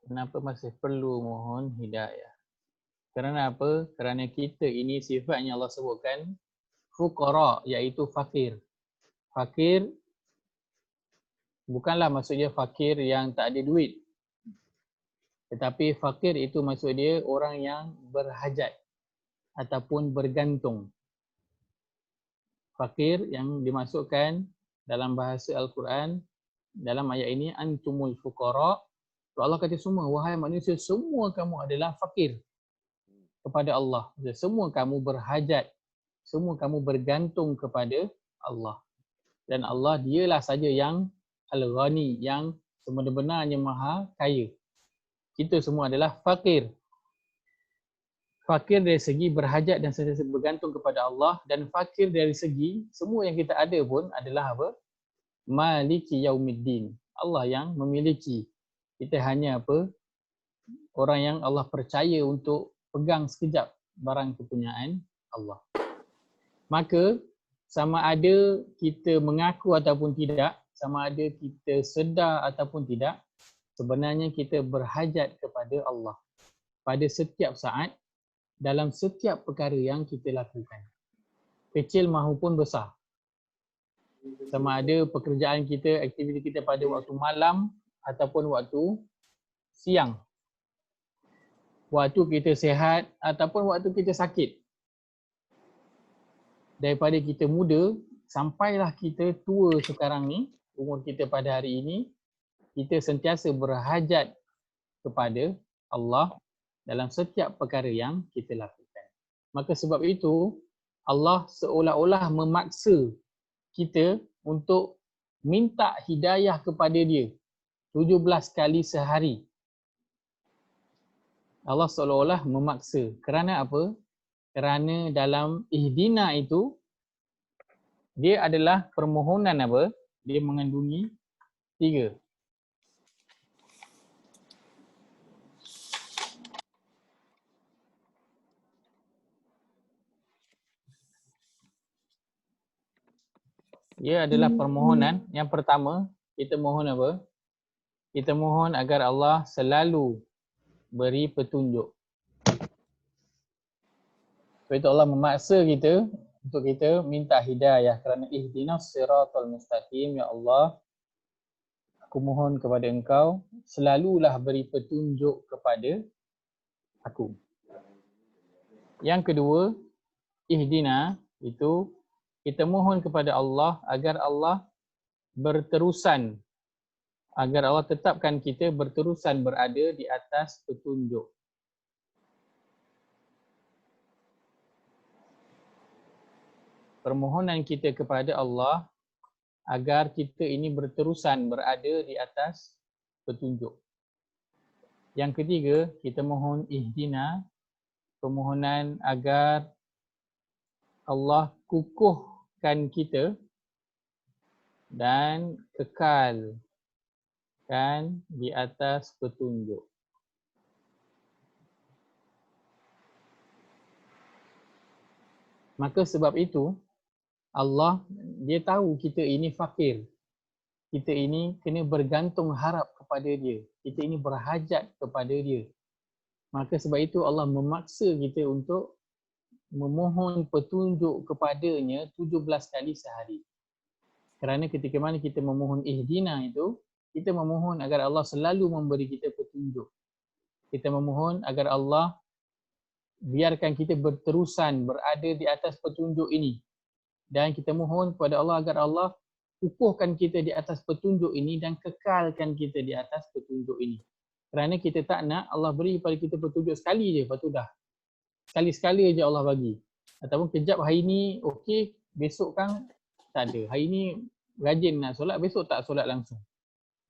Kenapa masih perlu mohon hidayah? Kerana apa? Kerana kita ini sifatnya Allah sebutkan fuqara, iaitu fakir. Fakir bukanlah maksudnya fakir yang tak ada duit. Tetapi fakir itu maksud dia orang yang berhajat ataupun bergantung. Fakir yang dimasukkan dalam bahasa Al-Quran dalam ayat ini antumul fuqara. Allah kata semua, wahai manusia, semua kamu adalah fakir kepada Allah. Semua kamu berhajat, semua kamu bergantung kepada Allah. Dan Allah dialah saja yang Al-Ghani, yang sebenar-benarnya maha kaya. Kita semua adalah fakir. Fakir dari segi berhajat dan sentiasa bergantung kepada Allah, dan fakir dari segi semua yang kita ada pun adalah apa? Maliki yaumiddin. Allah yang memiliki. Kita hanya apa? Orang yang Allah percaya untuk pegang sekejap barang kepunyaan Allah. Maka sama ada kita mengaku ataupun tidak, sama ada kita sedar ataupun tidak, sebenarnya kita berhajat kepada Allah pada setiap saat, dalam setiap perkara yang kita lakukan, kecil maupun besar. Sama ada pekerjaan kita, aktiviti kita pada waktu malam ataupun waktu siang, waktu kita sihat ataupun waktu kita sakit. Daripada kita muda sampailah kita tua sekarang ni, umur kita pada hari ini, kita sentiasa berhajat kepada Allah dalam setiap perkara yang kita lakukan. Maka sebab itu Allah seolah-olah memaksa kita untuk minta hidayah kepada dia 17 kali sehari. Allah seolah-olah memaksa. Kerana apa? Kerana dalam ihdina itu dia adalah permohonan apa? Dia mengandungi 3. Ia adalah permohonan. Yang pertama, kita mohon apa? Kita mohon agar Allah selalu beri petunjuk. Sebab itu Allah memaksa kita untuk kita minta hidayah kerana ihdinas siratal mustaqim, ya Allah, aku mohon kepada Engkau selalulah beri petunjuk kepada aku. Yang kedua, ihdina itu kita mohon kepada Allah agar Allah berterusan, agar Allah tetapkan kita berterusan berada di atas petunjuk. Permohonan kita kepada Allah agar kita ini berterusan berada di atas petunjuk. Yang ketiga, kita mohon ihdina, permohonan agar Allah kukuhkan kita dan kekalkan di atas petunjuk. Maka sebab itu Allah dia tahu kita ini fakir. Kita ini kena bergantung harap kepada dia. Kita ini berhajat kepada dia. Maka sebab itu Allah memaksa kita untuk memohon petunjuk kepadanya 17 kali sehari. Kerana ketika mana kita memohon ihdina itu, kita memohon agar Allah selalu memberi kita petunjuk. Kita memohon agar Allah biarkan kita berterusan berada di atas petunjuk ini. Dan kita mohon kepada Allah agar Allah kukuhkan kita di atas petunjuk ini dan kekalkan kita di atas petunjuk ini. Kerana kita tak nak Allah beri kepada kita petunjuk sekali je, lepas tu dah. Sekali-sekali je Allah bagi. Ataupun kejap hari ni okey, besok kan tak ada. Hari ni rajin nak solat, besok tak solat langsung.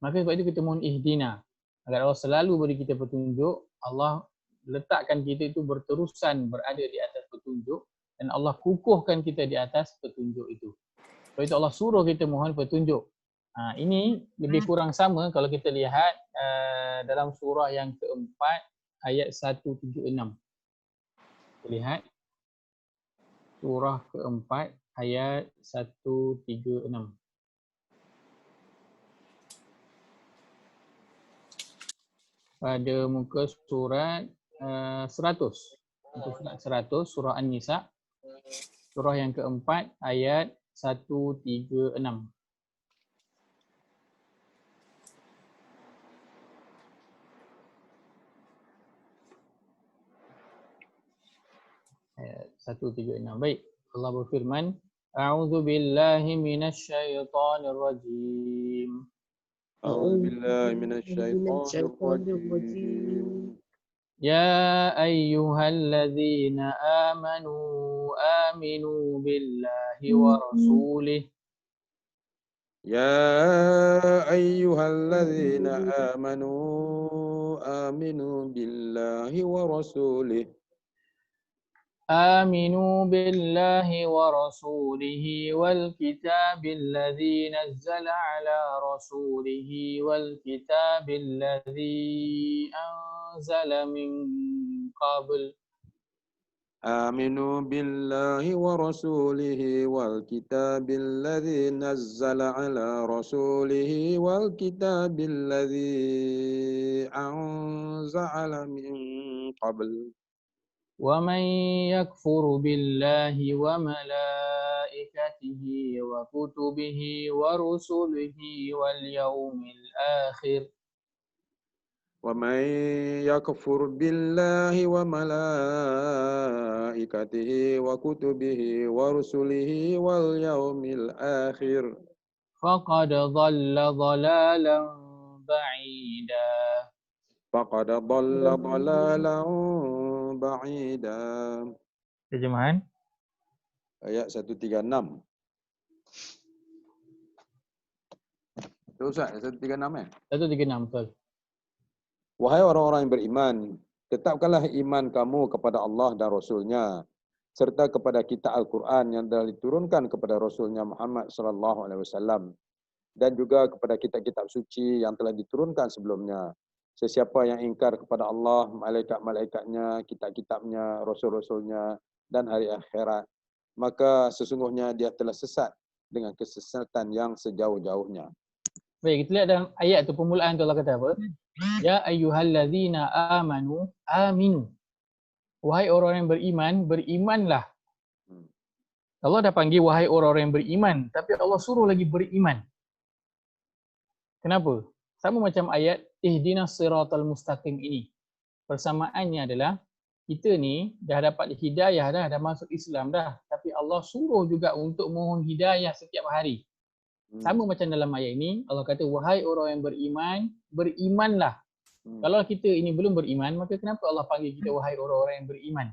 Maka sebab itu kita mohon ihdina. Agar Allah selalu beri kita petunjuk, Allah letakkan kita itu berterusan berada di atas petunjuk dan Allah kukuhkan kita di atas petunjuk itu. Sebab itu Allah suruh kita mohon petunjuk. Ini lebih kurang sama kalau kita lihat dalam surah yang keempat ayat 136. Kita lihat surah keempat ayat 136. pada muka surat 100. Muka surat 100 surah An-Nisa. Surah yang keempat ayat 136. Ayat 136. Baik. Allah berfirman, A'udzu billahi minasyaitonir rajim. أعوذ بالله من من الشيطان الشيطان الرجيم. يا أيها الذين آمنوا آمنوا بالله ورسوله يا أيها الذين آمنوا آمنوا بالله ورسوله آمنوا بالله ورسوله والكتاب الذي نزل على رسوله والكتاب الذي أنزل من قبل آمنوا بالله ورسوله والكتاب الذي نزل على رسوله والكتاب الذي أنزل من قبل ومن يكفر بالله وملائكته وكتبه ورسله واليوم الآخر ومن يكفر بالله وملائكته وكتبه ورسله واليوم الآخر فقد ضل ضلالا بعيدا. فقد ضل ضلالا بعيدا. Terjemahan. Ayat 136. Betul Ustaz, 136 136 betul. Wahai orang-orang yang beriman, tetapkanlah iman kamu kepada Allah dan Rasul-Nya, serta kepada kitab Al-Quran yang telah diturunkan kepada Rasul-Nya Muhammad SAW, dan juga kepada kitab-kitab suci yang telah diturunkan sebelumnya. Sesiapa yang ingkar kepada Allah, malaikat-malaikatnya, kitab-kitabnya, Rasul-Rasulnya, dan hari akhirat, maka sesungguhnya dia telah sesat dengan kesesatan yang sejauh-jauhnya. Baik, kita lihat dalam ayat tu permulaan tu Allah kata apa? Ya ayyuhallazina amanu aminu. Wahai orang yang beriman, berimanlah. Allah dah panggil wahai orang-orang yang beriman, tapi Allah suruh lagi beriman. Kenapa? Sama macam ayat ihdinas siratal mustaqim ini. Persamaannya adalah kita ni dah dapat hidayah dah masuk Islam dah, tapi Allah suruh juga untuk mohon hidayah setiap hari. Sama macam dalam ayat ini, Allah kata, wahai orang yang beriman, berimanlah. Kalau kita ini belum beriman, maka kenapa Allah panggil kita wahai orang-orang yang beriman?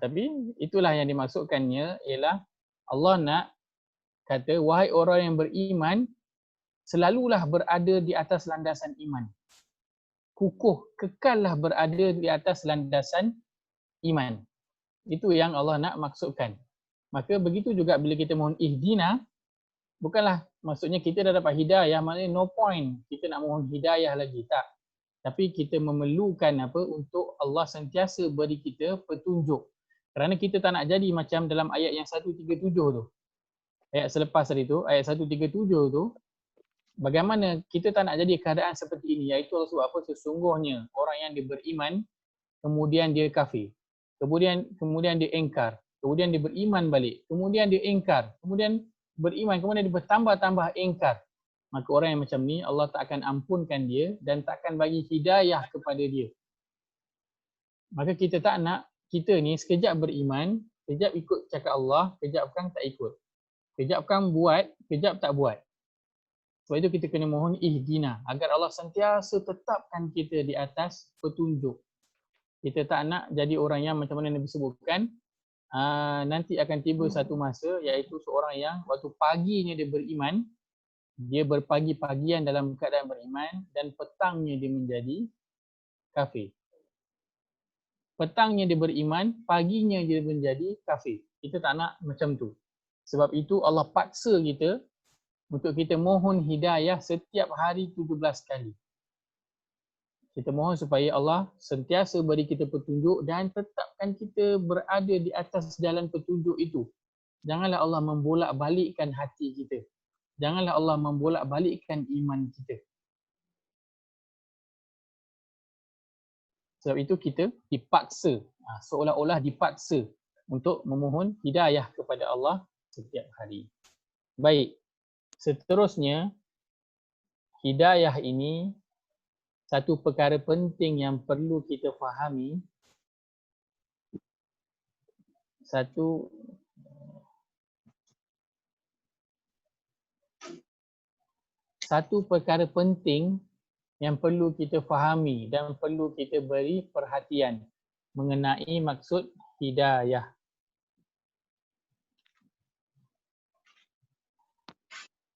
Tapi itulah yang dimaksudkannya ialah Allah nak kata, wahai orang yang beriman, selalulah berada di atas landasan iman. Kukuh, kekallah berada di atas landasan iman. Itu yang Allah nak maksudkan. Maka begitu juga bila kita mohon ihdina, bukanlah maksudnya kita dah dapat hidayah, maknanya no point kita nak mohon hidayah lagi, tak. Tapi kita memerlukan apa untuk Allah sentiasa beri kita petunjuk. Kerana kita tak nak jadi macam dalam ayat yang 137 tu. Ayat selepas tadi tu, ayat 137 tu, bagaimana kita tak nak jadi keadaan seperti ini, iaitu Allah sebut apa, sesungguhnya orang yang dia beriman, kemudian dia kafir. Kemudian dia engkar. Kemudian dia beriman balik. Kemudian dia engkar. Kemudian beriman, kemudian dia bertambah-tambah engkar. Maka orang yang macam ni Allah tak akan ampunkan dia dan tak akan bagi hidayah kepada dia. Maka kita tak nak kita ni sekejap beriman, kejap ikut cakap Allah, kejap kan tak ikut. Kejap kan buat, kejap tak buat. Sebab itu kita kena mohon ihdina agar Allah sentiasa tetapkan kita di atas petunjuk. Kita tak nak jadi orang yang macam mana Nabi sebutkan, nanti akan tiba satu masa iaitu seorang yang waktu paginya dia beriman, dia berpagi-pagian dalam keadaan beriman dan petangnya dia menjadi kafir. Petangnya dia beriman, paginya dia menjadi kafir. Kita tak nak macam tu. Sebab itu Allah paksa kita untuk kita mohon hidayah setiap hari 17 kali. Kita mohon supaya Allah sentiasa beri kita petunjuk dan tetapkan kita berada di atas jalan petunjuk itu. Janganlah Allah membolak-balikkan hati kita. Janganlah Allah membolak-balikkan iman kita. Sebab itu kita dipaksa, seolah-olah dipaksa untuk memohon hidayah kepada Allah setiap hari. Baik, seterusnya hidayah ini satu perkara penting yang perlu kita fahami. Satu perkara penting yang perlu kita fahami dan perlu kita beri perhatian mengenai maksud hidayah.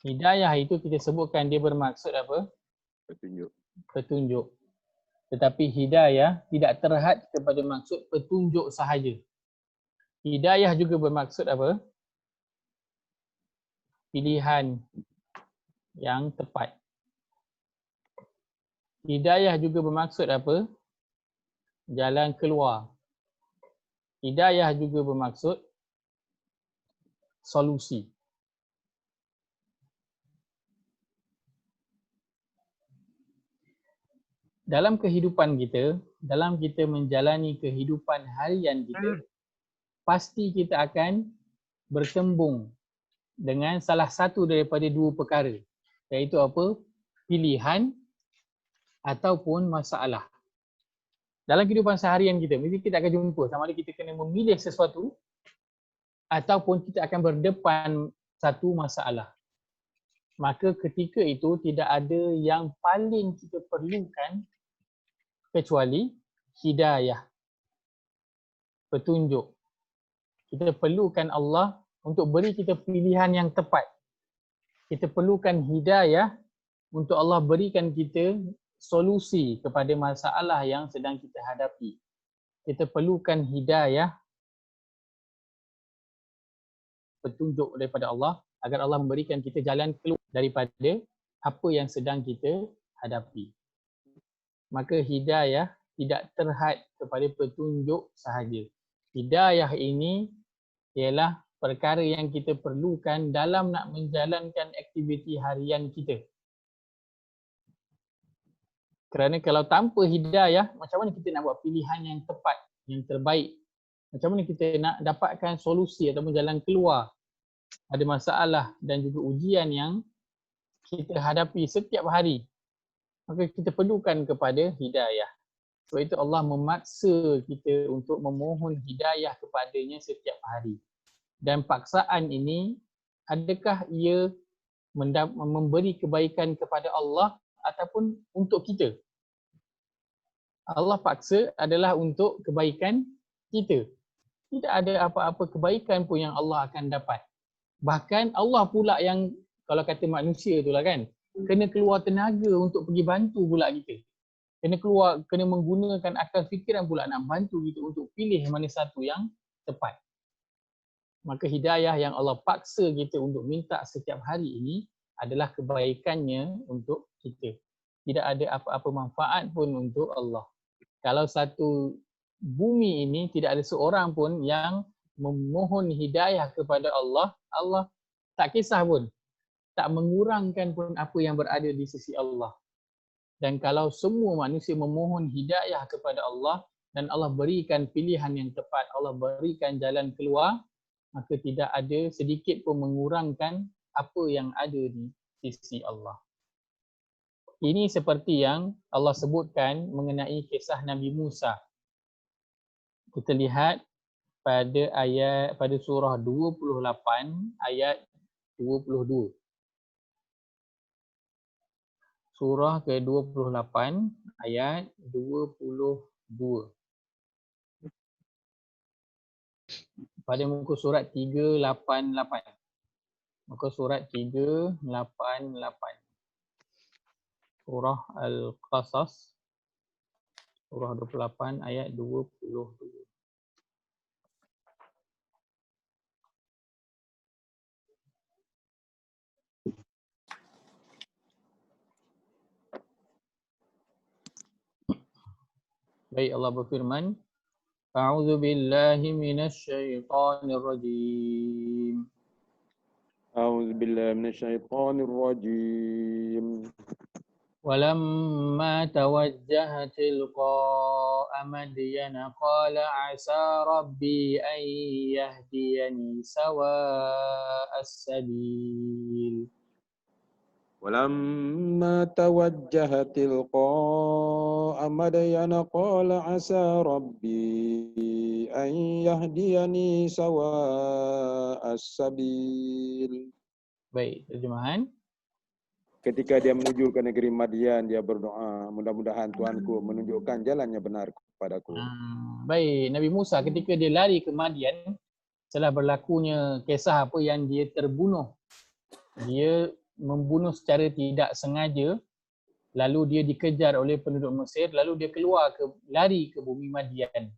Hidayah itu kita sebutkan dia bermaksud apa? Petunjuk. Tetapi hidayah tidak terhad kepada maksud petunjuk sahaja. Hidayah juga bermaksud apa? Pilihan yang tepat. Hidayah juga bermaksud apa? Jalan keluar. Hidayah juga bermaksud solusi. Dalam kehidupan kita, dalam kita menjalani kehidupan harian kita, pasti kita akan bertembung dengan salah satu daripada dua perkara, iaitu apa? Pilihan ataupun masalah. Dalam kehidupan seharian kita, mesti kita akan jumpa sama ada kita kena memilih sesuatu ataupun kita akan berdepan satu masalah. Maka ketika itu tidak ada yang paling kita perlukan kecuali hidayah, petunjuk. Kita perlukan Allah untuk beri kita pilihan yang tepat. Kita perlukan hidayah untuk Allah berikan kita solusi kepada masalah yang sedang kita hadapi. Kita perlukan hidayah, petunjuk daripada Allah agar Allah memberikan kita jalan keluar daripada apa yang sedang kita hadapi. Maka hidayah tidak terhad kepada petunjuk sahaja. Hidayah ini ialah perkara yang kita perlukan dalam nak menjalankan aktiviti harian kita. Kerana kalau tanpa hidayah, macam mana kita nak buat pilihan yang tepat, yang terbaik? Macam mana kita nak dapatkan solusi ataupun jalan keluar ada masalah dan juga ujian yang kita hadapi setiap hari? Maka kita perlukan kepada hidayah. Sebab itu Allah memaksa kita untuk memohon hidayah kepadanya setiap hari. Dan paksaan ini, adakah ia memberi kebaikan kepada Allah ataupun untuk kita? Allah paksa adalah untuk kebaikan kita. Tidak ada apa-apa kebaikan pun yang Allah akan dapat. Bahkan Allah pula yang, kalau kata manusia itulah kan, kena keluar tenaga untuk pergi bantu pula kita. Kena menggunakan akal fikiran pula nak bantu kita untuk pilih mana satu yang tepat. Maka hidayah yang Allah paksa kita untuk minta setiap hari ini adalah kebaikannya untuk kita. Tidak ada apa-apa manfaat pun untuk Allah. Kalau satu bumi ini tidak ada seorang pun yang memohon hidayah kepada Allah, Allah tak kisah pun, tak mengurangkan pun apa yang berada di sisi Allah. Dan kalau semua manusia memohon hidayah kepada Allah dan Allah berikan pilihan yang tepat, Allah berikan jalan keluar, maka tidak ada sedikit pun mengurangkan apa yang ada di sisi Allah. Ini seperti yang Allah sebutkan mengenai kisah Nabi Musa. Kita lihat pada surah 28 ayat 22. Surah ke-28 ayat 22. Pada muka surat 388. Muka surat 388. Surah Al-Qasas, surah 28 ayat 22. Baik, Allah berfirman, A'udzu billahi minasy syaithanir rajim. A'udzu billahi minasyaitonir rajim. Walamma tawajjaha tilqa'a مدين قال عسى ربي أن يهديني سواء السبيل. ولما توجه تلقاء مدين قال عسى ربي أن يهديني سواء السبيل. Baik, terjemahan. Ketika dia menuju ke negeri Madian, dia berdoa, mudah-mudahan Tuanku menunjukkan jalan yang benar kepadaku. Baik, Nabi Musa ketika dia lari ke Madian, setelah berlakunya kisah apa yang dia terbunuh. Dia membunuh secara tidak sengaja, lalu dia dikejar oleh penduduk Mesir, lalu dia lari ke bumi Madian.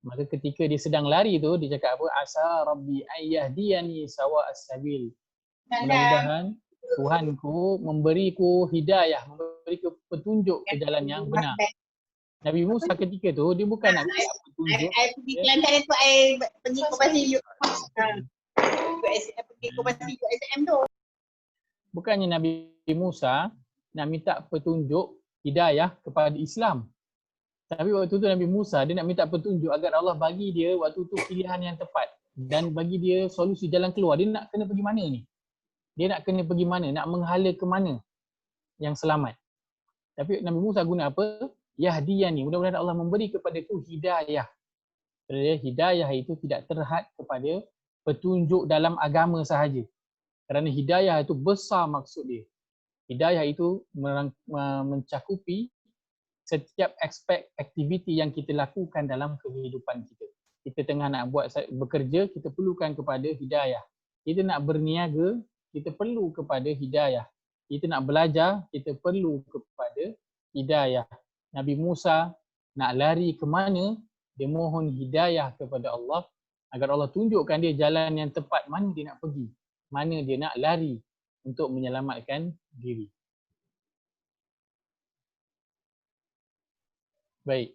Maka ketika dia sedang lari tu, dia cakap apa? Asa Rabbi ayyahdiyani sawa as-sabil. Mudah-mudahan Tuhanku memberiku hidayah, memberiku petunjuk ke jalan yang benar. Nabi Musa ketika tu, dia bukan nak minta petunjuk. I pergi Kelantan tu, I pergi koperasi pergi koperasi USM tu. Bukannya Nabi Musa nak minta petunjuk hidayah kepada Islam. Tapi waktu tu Nabi Musa dia nak minta petunjuk agar Allah bagi dia waktu tu pilihan yang tepat dan bagi dia solusi jalan keluar. Dia nak kena pergi mana ni? Dia nak kena pergi mana? Nak menghala ke mana yang selamat? Tapi Nabi Musa guna apa? Yahdiyani. Mudah-mudahan Allah memberi kepadaku hidayah. Hidayah itu tidak terhad kepada petunjuk dalam agama sahaja. Kerana hidayah itu besar maksud dia. Hidayah itu mencakupi setiap aspek aktiviti yang kita lakukan dalam kehidupan kita. Kita tengah nak bekerja, kita perlukan kepada hidayah. Kita nak berniaga, kita perlu kepada hidayah. Kita nak belajar, kita perlu kepada hidayah. Nabi Musa nak lari ke mana, dia mohon hidayah kepada Allah agar Allah tunjukkan dia jalan yang tepat, mana dia nak pergi, mana dia nak lari untuk menyelamatkan diri. Baik.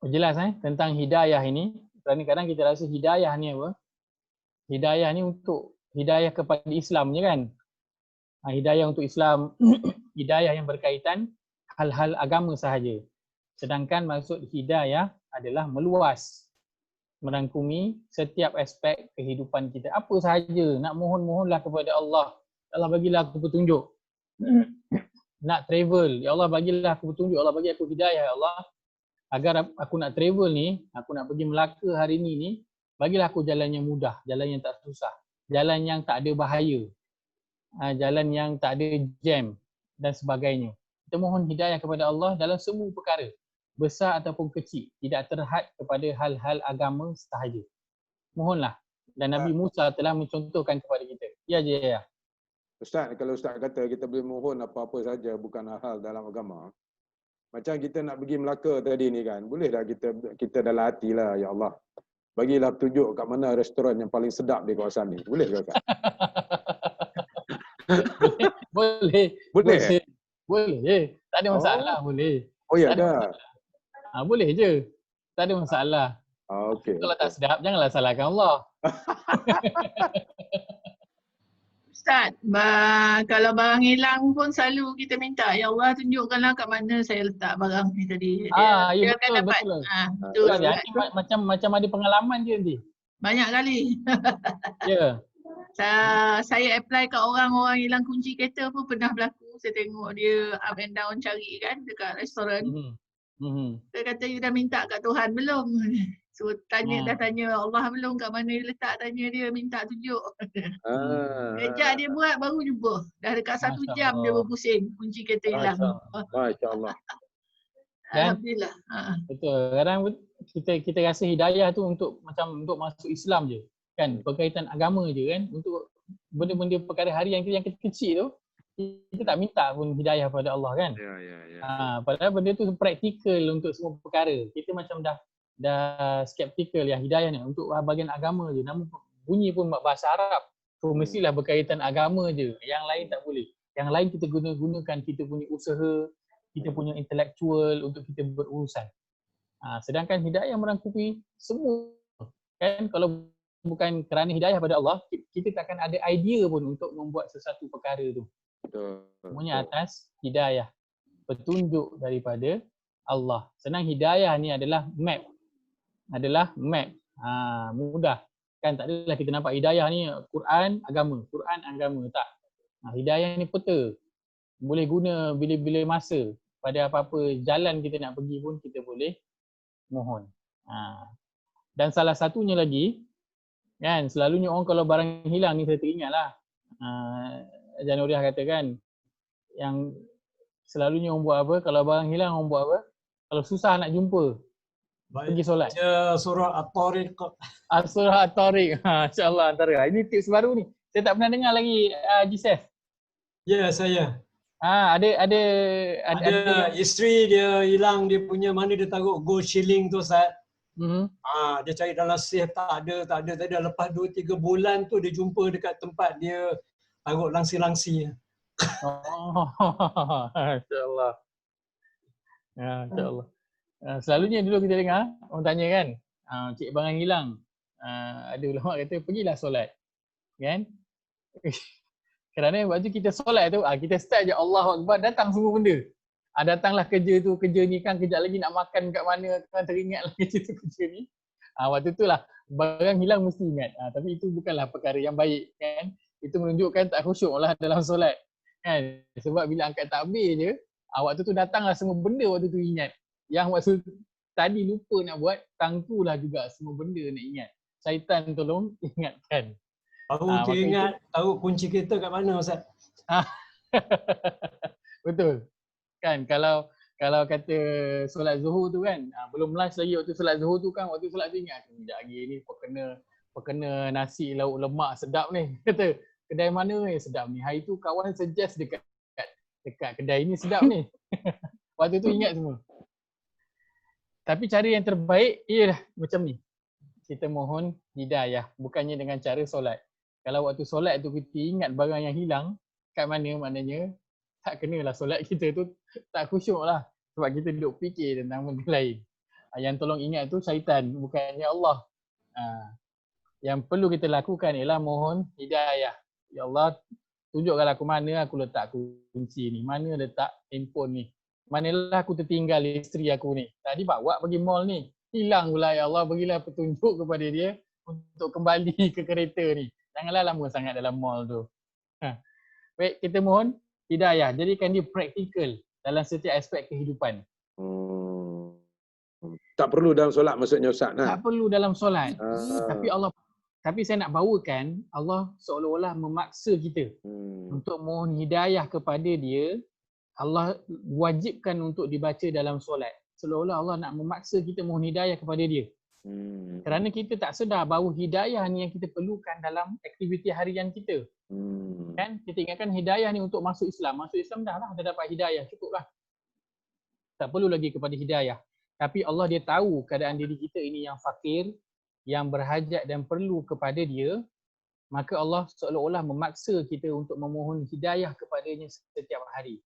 Jelas tentang hidayah ini. Kadang-kadang kita rasa hidayah ni apa? Hidayah ni untuk hidayah kepada Islam je kan? Hidayah untuk Islam, hidayah yang berkaitan hal-hal agama sahaja. Sedangkan maksud hidayah adalah meluas, merangkumi setiap aspek kehidupan kita. Apa sahaja, nak mohon-mohonlah kepada Allah. Allah bagilah aku petunjuk. Nak travel, ya Allah bagilah aku petunjuk, Allah bagi aku hidayah ya Allah. Agar aku nak travel ni, aku nak pergi Melaka hari ni, bagilah aku jalan yang mudah, jalan yang tak susah, jalan yang tak ada bahaya, jalan yang tak ada jam dan sebagainya. Kita mohon hidayah kepada Allah dalam semua perkara, besar ataupun kecil, tidak terhad kepada hal-hal agama sahaja. Mohonlah. Dan Nabi Musa telah mencontohkan kepada kita. Ya je ya. Ustaz, kalau Ustaz kata kita boleh mohon apa-apa saja bukan hal dalam agama. Macam kita nak pergi Melaka tadi ni kan, boleh dah kita dalam hati lah, ya Allah. Bagilah tunjuk kat mana restoran yang paling sedap di kawasan ni. Boleh ke Ustaz? Boleh. Boleh. Boleh. Tak ada masalah, boleh. Oh ya dah. Boleh je. Tak ada masalah. Okey. Kalau tak sedap, janganlah salahkan Allah. Ustaz, kalau barang hilang pun selalu kita minta, ya Allah tunjukkanlah kat mana saya letak barang ni tadi. Ya, dia akan betul, dapat. betul. Betul. Macam ada pengalaman je nanti. Banyak kali. Ya. Saya apply kat orang hilang kunci kereta pun pernah berlaku. Saya tengok dia up and down cari kan dekat restoran. Saya kata, you dah minta kat Tuhan belum? So dah tanya Allah belum, kat mana dia letak, tanya dia, minta tunjuk. Kejap dia buat baru jumpa. Dah dekat 1 jam dia berpusing, kunci kereta hilang. Masya-Allah. Alhamdulillah. Betul. Kadang kita rasa hidayah tu untuk masuk Islam je. Kan, berkaitan agama je kan. Untuk benda-benda perkara harian kita yang kecil tu, kita tak minta pun hidayah pada Allah kan. Ya. Padahal benda tu praktikal untuk semua perkara. Kita macam dah skeptikal ya hidayah ni untuk bahagian agama je. Namun bunyi pun bahasa Arab. So mestilah berkaitan agama je. Yang lain tak boleh. Yang lain kita gunakan kita punya usaha, kita punya intelektual untuk kita berurusan. Sedangkan hidayah merangkumi semua. Kan kalau bukan kerana hidayah pada Allah, kita tak akan ada idea pun untuk membuat sesuatu perkara tu. Semuanya atas hidayah, petunjuk daripada Allah. Senang, hidayah ni adalah map. Mudah. Kan tak adalah kita nampak hidayah ni Quran agama tak. Hidayah ni peta. Boleh guna bila-bila masa. Pada apa-apa jalan kita nak pergi pun kita boleh mohon. Dan salah satunya lagi, kan, selalunya orang kalau barang hilang ni saya teringatlah. Januriah kata kan, yang selalunya orang buat apa, kalau barang hilang orang buat apa? Kalau susah nak jumpa, pergi solat. Baca surah At-Tariq. Surah At-Tariq. Insya-Allah antara. Ini tips baru ni. Saya tak pernah dengar lagi Gisef. Ya, saya. Ada Isteri dia hilang, dia punya mana dia taruh gold shilling tu, Ustaz. Dia cari dalam safe, tak ada. Lepas 2-3 bulan tu dia jumpa dekat tempat dia taruh langsi-langsi. Insya-Allah. Insya-Allah. Selalunya dulu kita dengar orang tanya kan, cik barang hilang. Ada ulama kata pergilah solat. Kan? Kerana waktu kita solat tu, kita start je Allahu Akbar, datang semua benda. Datanglah kerja tu, kerja ni kan, kejap lagi nak makan kat mana, kan teringatlah kerja tu, kerja ni. Waktu tu lah barang hilang mesti ingat. Tapi itu bukanlah perkara yang baik kan. Itu menunjukkan tak khusyuk lah dalam solat. Kan? Sebab bila angkat takbir je, waktu tu datanglah semua benda waktu tu ingat. Yang waktu tadi lupa nak buat, tang tu lah juga semua benda nak ingat. Syaitan tolong ingatkan. Baru kita ingat taruh kunci kereta kat mana, Ustaz. Betul. Kan kalau kata solat Zuhur tu kan, belum lunch lagi waktu solat Zuhur tu kan, waktu solat tu ingat sekejap lagi ni perkena nasi lauk lemak sedap ni. Kata kedai mana ni sedap ni. Hari tu kawan suggest dekat kedai ni sedap ni. Waktu tu ingat semua. Tapi cara yang terbaik ialah macam ni. Kita mohon hidayah, bukannya dengan cara solat. Kalau waktu solat tu kita ingat barang yang hilang kat mana, maknanya tak kenalah solat kita tu, tak khusyuk lah. Sebab kita duduk fikir tentang benda lain. Yang tolong ingat tu syaitan, bukannya Allah. Yang perlu kita lakukan ialah mohon hidayah. Ya Allah, tunjukkanlah aku mana aku letak kunci ni, mana letak handphone ni. Manalah aku tertinggal isteri aku ni. Tadi bawa pergi mall ni, hilang pula. Ya Allah, berilah petunjuk kepada dia untuk kembali ke kereta ni. Janganlah lama sangat dalam mall tu. Baik, kita mohon hidayah. Jadikan dia praktikal dalam setiap aspek kehidupan. Tak perlu dalam solat maksudnya Ustaz. Tak perlu dalam solat. Tapi saya nak bawakan Allah seolah-olah memaksa kita untuk mohon hidayah kepada dia. Allah wajibkan untuk dibaca dalam solat. Seolah-olah Allah nak memaksa kita mohon hidayah kepada dia. Kerana kita tak sedar bahawa hidayah ni yang kita perlukan dalam aktiviti harian kita. Kan? Kita ingatkan hidayah ni untuk masuk Islam. Masuk Islam dah dapat hidayah, cukuplah. Tak perlu lagi kepada hidayah. Tapi Allah dia tahu keadaan diri kita ini yang fakir, yang berhajat dan perlu kepada dia. Maka Allah seolah-olah memaksa kita untuk memohon hidayah kepadanya setiap hari.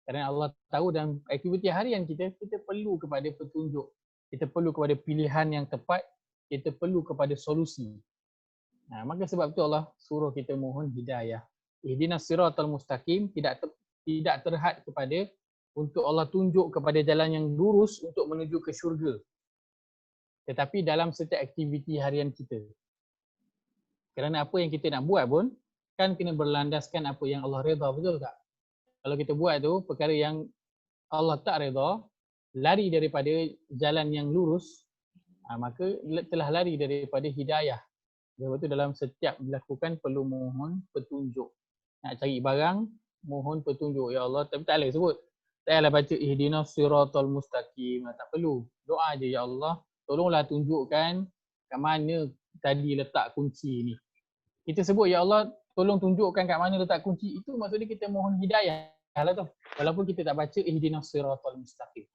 Kerana Allah tahu dalam aktiviti harian kita perlu kepada petunjuk. Kita perlu kepada pilihan yang tepat. Kita perlu kepada solusi. Maka sebab itu Allah suruh kita mohon hidayah. Ihdinas siratal mustaqim, tidak terhad kepada untuk Allah tunjuk kepada jalan yang lurus untuk menuju ke syurga. Tetapi dalam setiap aktiviti harian kita. Kerana apa yang kita nak buat pun kan kena berlandaskan apa yang Allah redha, betul tak? Kalau kita buat tu perkara yang Allah tak redha, lari daripada jalan yang lurus, maka telah lari daripada hidayah. Sebab itu dalam setiap dilakukan perlu mohon petunjuk. Nak cari barang, mohon petunjuk. Ya Allah, tapi tak boleh sebut. Tak payahlah baca ihdinas siratal mustaqim. Tak perlu. Doa je, ya Allah, tolonglah tunjukkan kat mana tadi letak kunci ni. Kita sebut, ya Allah, tolong tunjukkan kat mana letak kunci. Itu maksudnya kita mohon hidayah lah tu. Walaupun kita tak baca ihdinas siratal mustaqim.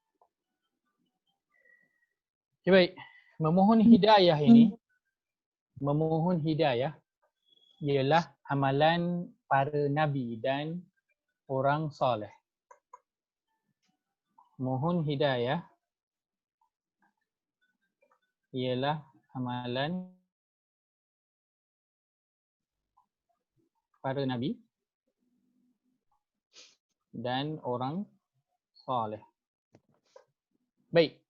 Okay, baik. Memohon hidayah ini, memohon hidayah ialah amalan para nabi dan orang soleh. Mohon hidayah ialah amalan para nabi dan orang soleh. Baik.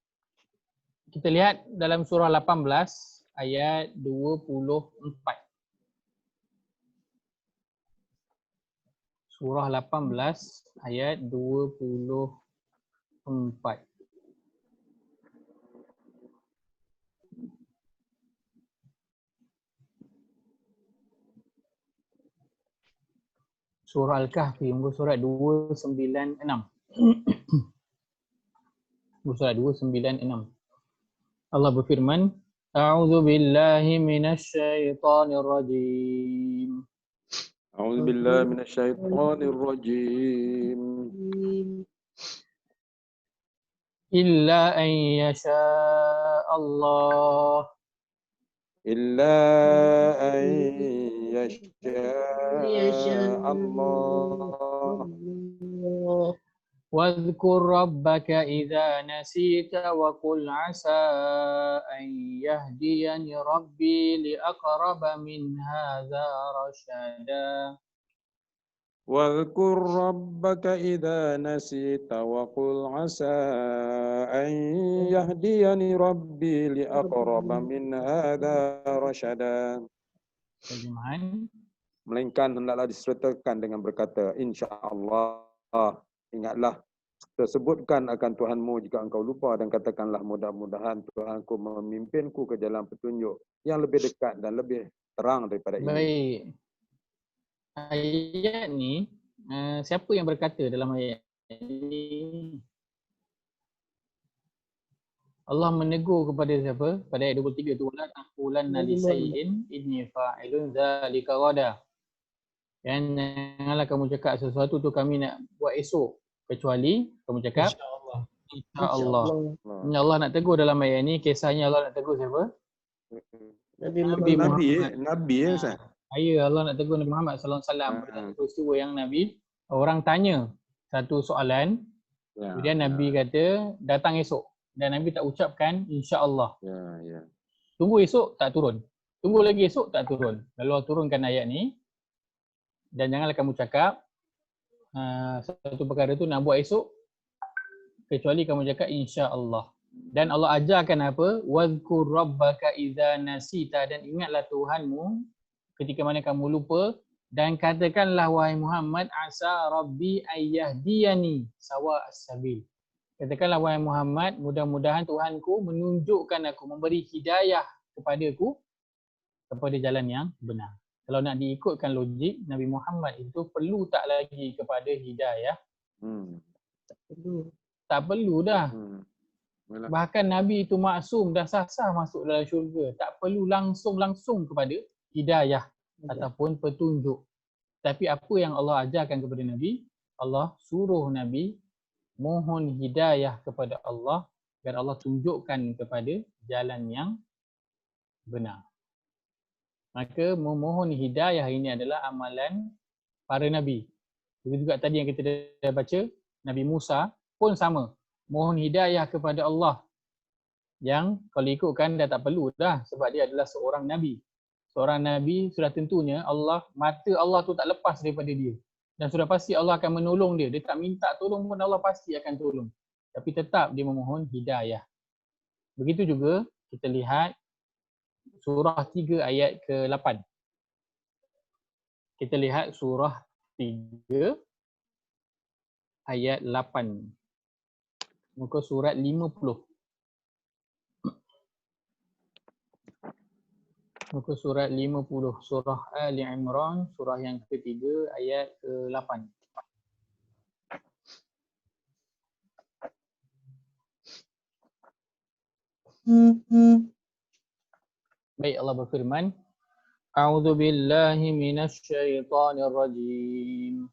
Kita lihat dalam surah 18 ayat 24. Surah 18 ayat 24. Surah Al-Kahfi, muka surat 296. Muka surat 296. Allah berfirman, A'udzu billahi minasyaitonir rajim. A'udzu billahi minasyaitonir rajim. Illa an yasha Allah. Illa an yasha Allah. واذكر ربك إذا نسيت وقل عسى أن يهديني ربي لأقرب من هذا رشدا. واذكر ربك إذا نسيت وقل عسى أن يهديني ربي لأقرب من هذا رشدا. Terjemahan. Melainkan hendaklah disertakan dengan berkata, InsyaAllah. Ingatlah, tersebutkan akan Tuhanmu jika engkau lupa dan katakanlah mudah-mudahan Tuhanku memimpinku ke jalan petunjuk yang lebih dekat dan lebih terang daripada ini. Baik. Ayat ni, siapa yang berkata dalam ayat ini? Allah menegur kepada siapa? Pada ayat 23 tu, la taqulanna li shay'in inni fa'ilun dzalika ghadan. Dan janganlah kamu cakap sesuatu tu kami nak buat esok, kecuali kamu cakap InsyaAllah. insya-Allah. Allah nak tegur dalam ayat ni, kisahnya Allah nak tegur siapa? Nabi ya Ustaz. Ya, Allah nak tegur Nabi Muhammad sallallahu alaihi wasallam pada peristiwa yang Nabi orang tanya satu soalan, kemudian Nabi kata datang esok dan Nabi tak ucapkan insya-Allah. Tunggu esok tak turun. Tunggu lagi esok tak turun. Lalu Allah turunkan ayat ni. Dan janganlah kamu cakap satu perkara tu nak buat esok kecuali kamu cakap insya-Allah. Dan Allah ajarkan apa? Wazkur rabbaka idza nasita, dan ingatlah Tuhanmu ketika mana kamu lupa, dan katakanlah wahai Muhammad asa rabbi ayyahdiyani sawa as-sabil. Katakanlah wahai Muhammad, mudah-mudahan Tuhanku menunjukkan aku, memberi hidayah kepadaku kepada jalan yang benar. Kalau nak diikutkan logik, Nabi Muhammad itu perlu tak lagi kepada hidayah? Tak perlu dah. Bahkan Nabi itu maksum, dah sah-sah masuk dalam syurga. Tak perlu langsung kepada hidayah ataupun petunjuk. Tapi apa yang Allah ajarkan kepada Nabi? Allah suruh Nabi mohon hidayah kepada Allah agar Allah tunjukkan kepada jalan yang benar. Maka memohon hidayah ini adalah amalan para Nabi. Begitu juga tadi yang kita dah baca, Nabi Musa pun sama. Mohon hidayah kepada Allah. Yang kalau ikutkan dah tak perlu dah sebab dia adalah seorang Nabi. Seorang Nabi sudah tentunya mata Allah tu tak lepas daripada dia. Dan sudah pasti Allah akan menolong dia. Dia tak minta tolong pun Allah pasti akan tolong. Tapi tetap dia memohon hidayah. Begitu juga kita lihat surah 3 ayat ke-8. Kita lihat surah 3 ayat 8. Muka surat 50. Muka surat 50. Surah Ali Imran, surah yang ketiga ayat ke-8. Baik, Allah berfirman, A'udzu billahi minasyaitonir rajim.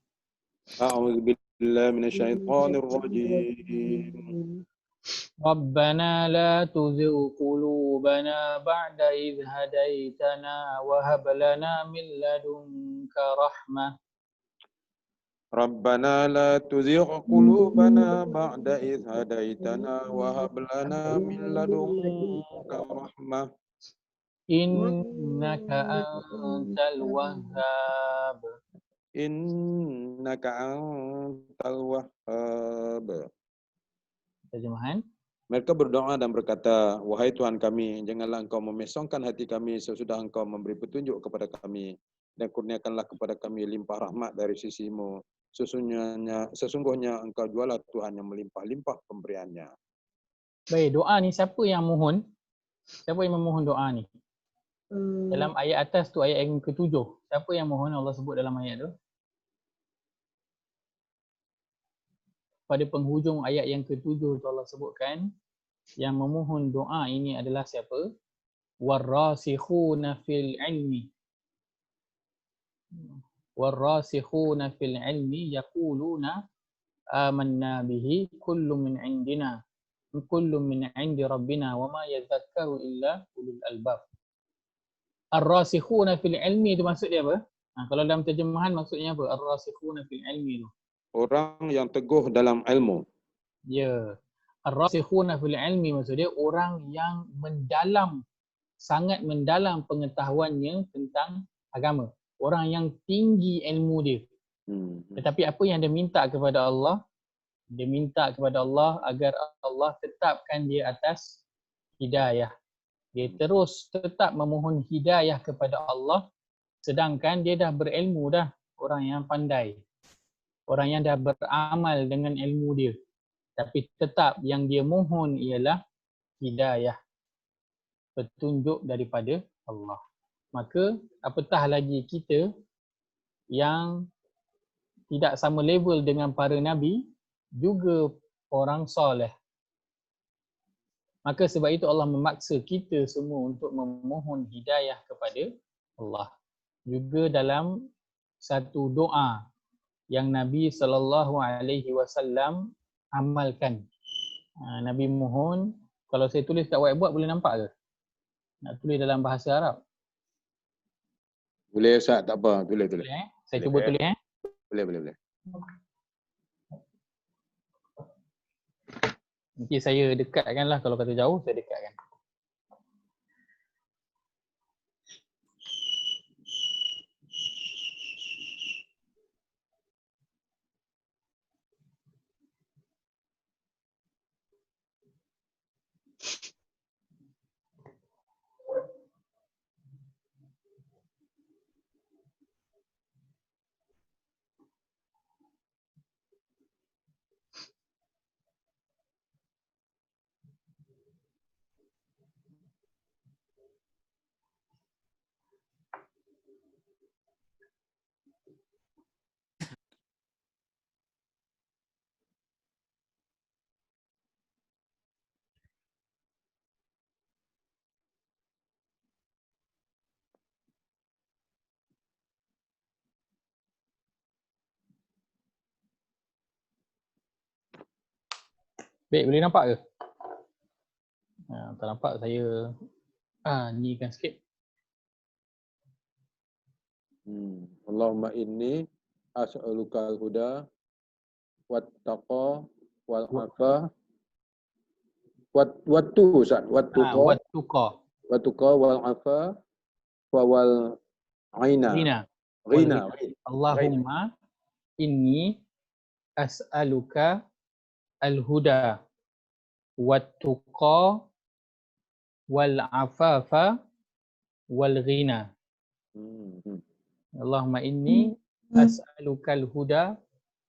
A'udzu billahi minasyaitonir rajim. Rabbana la tuzigh qulubana ba'da idh hadaitana wa hab lana min ladunka rahmah. Rabbana la tuzigh qulubana ba'da idh hadaitana wa hab lana min ladunka rahmah. Innaka antal wahhab. Innaka antal wahhab. Terjemahan. Mereka berdoa dan berkata, wahai Tuhan kami, janganlah Engkau memesongkan hati kami sesudah Engkau memberi petunjuk kepada kami dan kurniakanlah kepada kami limpah rahmat dari sisimu. Sesungguhnya Engkau jualah Tuhan yang melimpah-limpah pemberiannya. Baik, doa ni siapa yang mohon? Siapa yang memohon doa ni? Dalam ayat atas tu, ayat yang ke-7. Siapa yang mohon Allah sebut dalam ayat tu? Pada penghujung ayat yang ke-7 tu Allah sebutkan yang memohon doa ini adalah siapa? Warrasikhuna fil ilmi. Warrasikhuna fil ilmi yaquluna amanna bihi kullun min indina kullun min indi rabbina wama yadhakkaru illa ulul albab. Ar-rasikhuna fil ilmi itu maksud dia apa? Kalau dalam terjemahan maksudnya apa? Ar-rasikhuna fil ilmi tu. Orang yang teguh dalam ilmu. Ya. Ar-rasikhuna fil ilmi maksud dia orang yang mendalam, sangat mendalam pengetahuannya tentang agama. Orang yang tinggi ilmu dia. Tetapi apa yang dia minta kepada Allah? Dia minta kepada Allah agar Allah tetapkan dia atas hidayah. Dia terus tetap memohon hidayah kepada Allah sedangkan dia dah berilmu dah. Orang yang pandai. Orang yang dah beramal dengan ilmu dia. Tapi tetap yang dia mohon ialah hidayah. Petunjuk daripada Allah. Maka apatah lagi kita yang tidak sama level dengan para nabi, juga orang soleh. Maka sebab itu Allah memaksa kita semua untuk memohon hidayah kepada Allah. Juga dalam satu doa yang Nabi SAW amalkan. Nabi mohon, kalau saya tulis kat whiteboard boleh nampak ke? Nak tulis dalam bahasa Arab? Boleh Ustaz, tak apa. Tulis. Saya cuba tulis. Boleh. Nanti saya dekatkan lah, kalau kata jauh saya dekatkan. Baik, boleh nampak ke? Tak nampak, saya ni kan sikit. Allahumma inni as'aluka al-huda wattaqa wal afa wattu Ustaz, wattuqa wal afa wal ghina. Allahumma inni as'aluka al-huda wattuqa wal afafa wal ghina. Allahumma inni as'aluka al-huda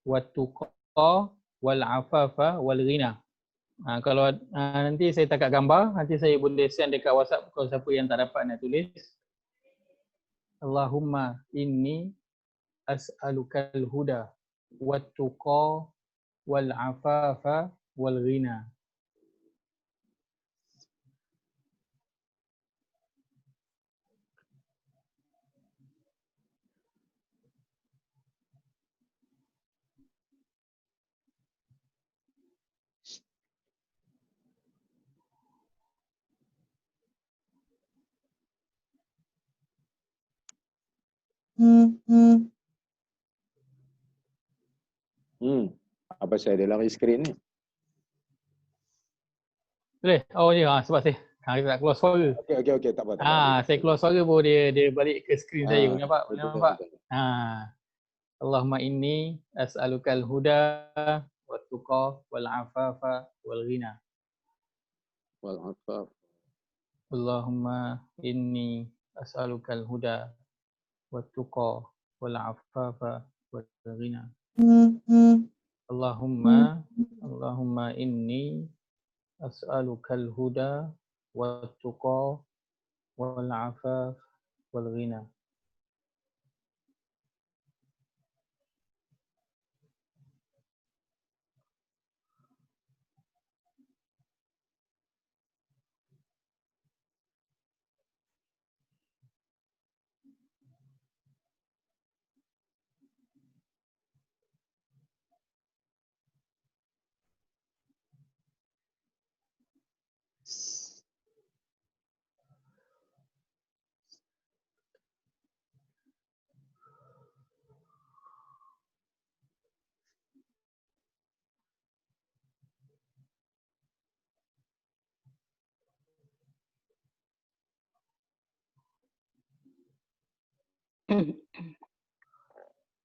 wattuqa wal afafa wal ghina. Kalau nanti saya takat gambar, nanti saya boleh send dekat WhatsApp kalau siapa yang tak dapat nak tulis. Allahumma inni as'aluka al-huda wattuqa wal afafa wal ghina. Apa saya ada lari skrin ni? Boleh? Oh ya, sebab saya tak keluar suara. Okey, tak apa. Saya keluar suara pun dia balik ke skrin saya. Boleh nampak? Allahumma inni as'alukal huda wattuqa wal afafa wal ghina. والعفاف. Allahumma inni as'alukal huda wat-tuqa wal-afafa wal-ghina. Allahumma inni as'alukal huda wat-tuqa wal-afaf wal-ghina.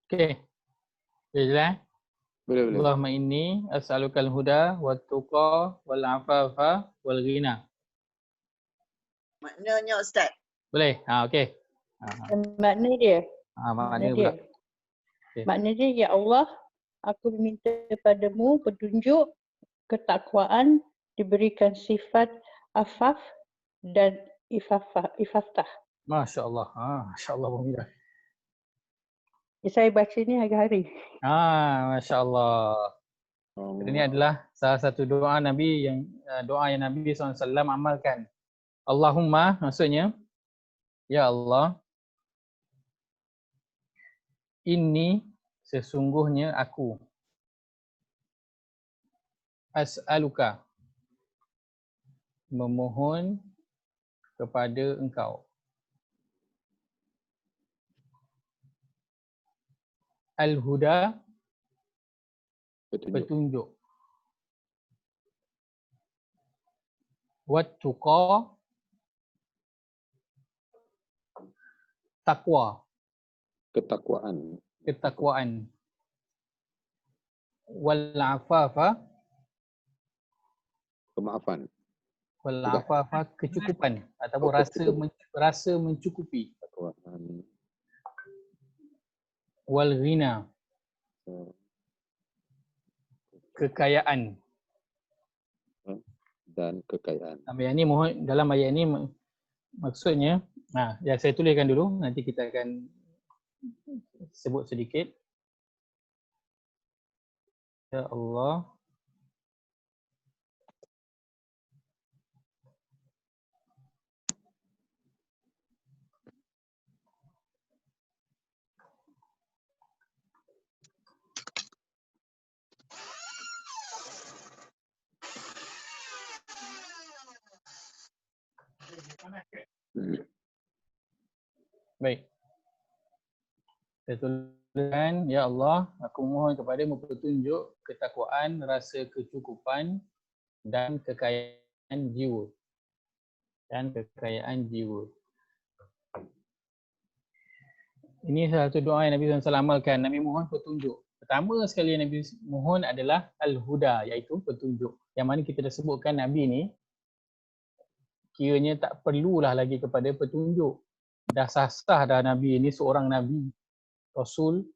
Okey. Jelas? Boleh. Allahumma inni as'alukal huda wat-tuqa wal-afafa wal-ghina. Maknanya Ustaz. Boleh? Okey. Makna dia. Makna pula. Okay. Makna dia, ya Allah, aku meminta padamu petunjuk, ketakwaan, diberikan sifat afaf dan ifaftah. Masya Allah. Masya Allah. Saya baca ni hari-hari. Masya Allah. Ini adalah salah satu doa Nabi yang Nabi SAW amalkan. Allahumma maksudnya, ya Allah, inni sesungguhnya aku, as'aluka memohon kepada engkau, al-huda petunjuk, wat-tuqa takwa, ketakwaan, wal-afafa kemaafan, wal-afafa kecukupan ataupun rasa mencukupi, wal-ghina kekayaan. Dan kekayaan. Ayat ni mohon, dalam ayat ni maksudnya, ya saya tuliskan dulu, nanti kita akan sebut sedikit. Ya Allah, baik. Saya tuliskan, ya Allah, aku mohon kepadamu petunjuk, ketakwaan, rasa kecukupan dan kekayaan jiwa. Ini salah satu doa yang Nabi SAW amalkan. Nabi mohon petunjuk. Pertama sekali yang Nabi mohon adalah al-huda, iaitu petunjuk. Yang mana kita dah sebutkan Nabi ni kiranya tak perlulah lagi kepada petunjuk. Dah sah dah Nabi ini seorang Nabi, Rasul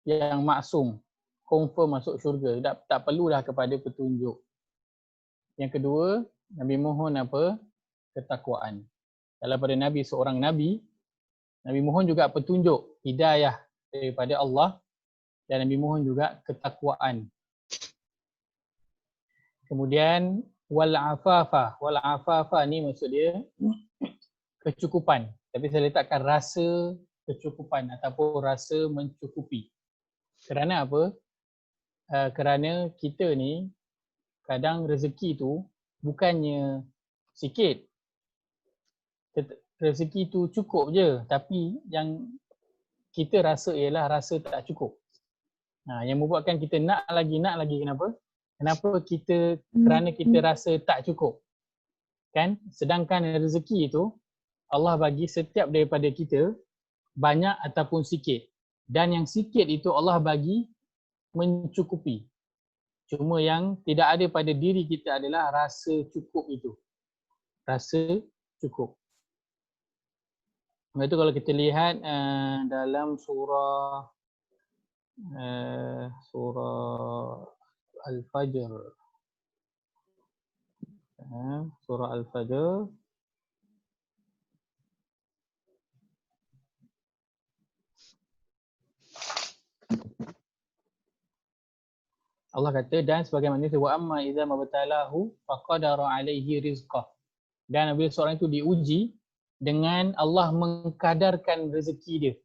yang maksum, confirm masuk syurga. Tak perlulah kepada petunjuk. Yang kedua, Nabi mohon apa? Ketakwaan. Kalau pada Nabi seorang Nabi, Nabi mohon juga petunjuk, hidayah daripada Allah, dan Nabi mohon juga ketakwaan. Kemudian wal-afafa. Wal-afafa ni maksud dia kecukupan. Tapi saya letakkan rasa kecukupan ataupun rasa mencukupi. Kerana apa? Kerana kita ni kadang rezeki tu bukannya sikit. Rezeki tu cukup je, tapi yang kita rasa ialah rasa tak cukup. Yang membuatkan kita nak lagi. Kenapa? Kerana kita rasa tak cukup. Kan? Sedangkan rezeki itu Allah bagi setiap daripada kita banyak ataupun sikit. Dan yang sikit itu Allah bagi mencukupi. Cuma yang tidak ada pada diri kita adalah rasa cukup itu. Rasa cukup. Itu kalau kita lihat dalam surah Al-Fajr. Surah Al-Fajr. Allah kata, dan sebagaimana itu, wa amma idza mabtalahu faqadara alaihi rizqah. Dan apabila seorang itu diuji dengan Allah mengkadarkan rezeki dia.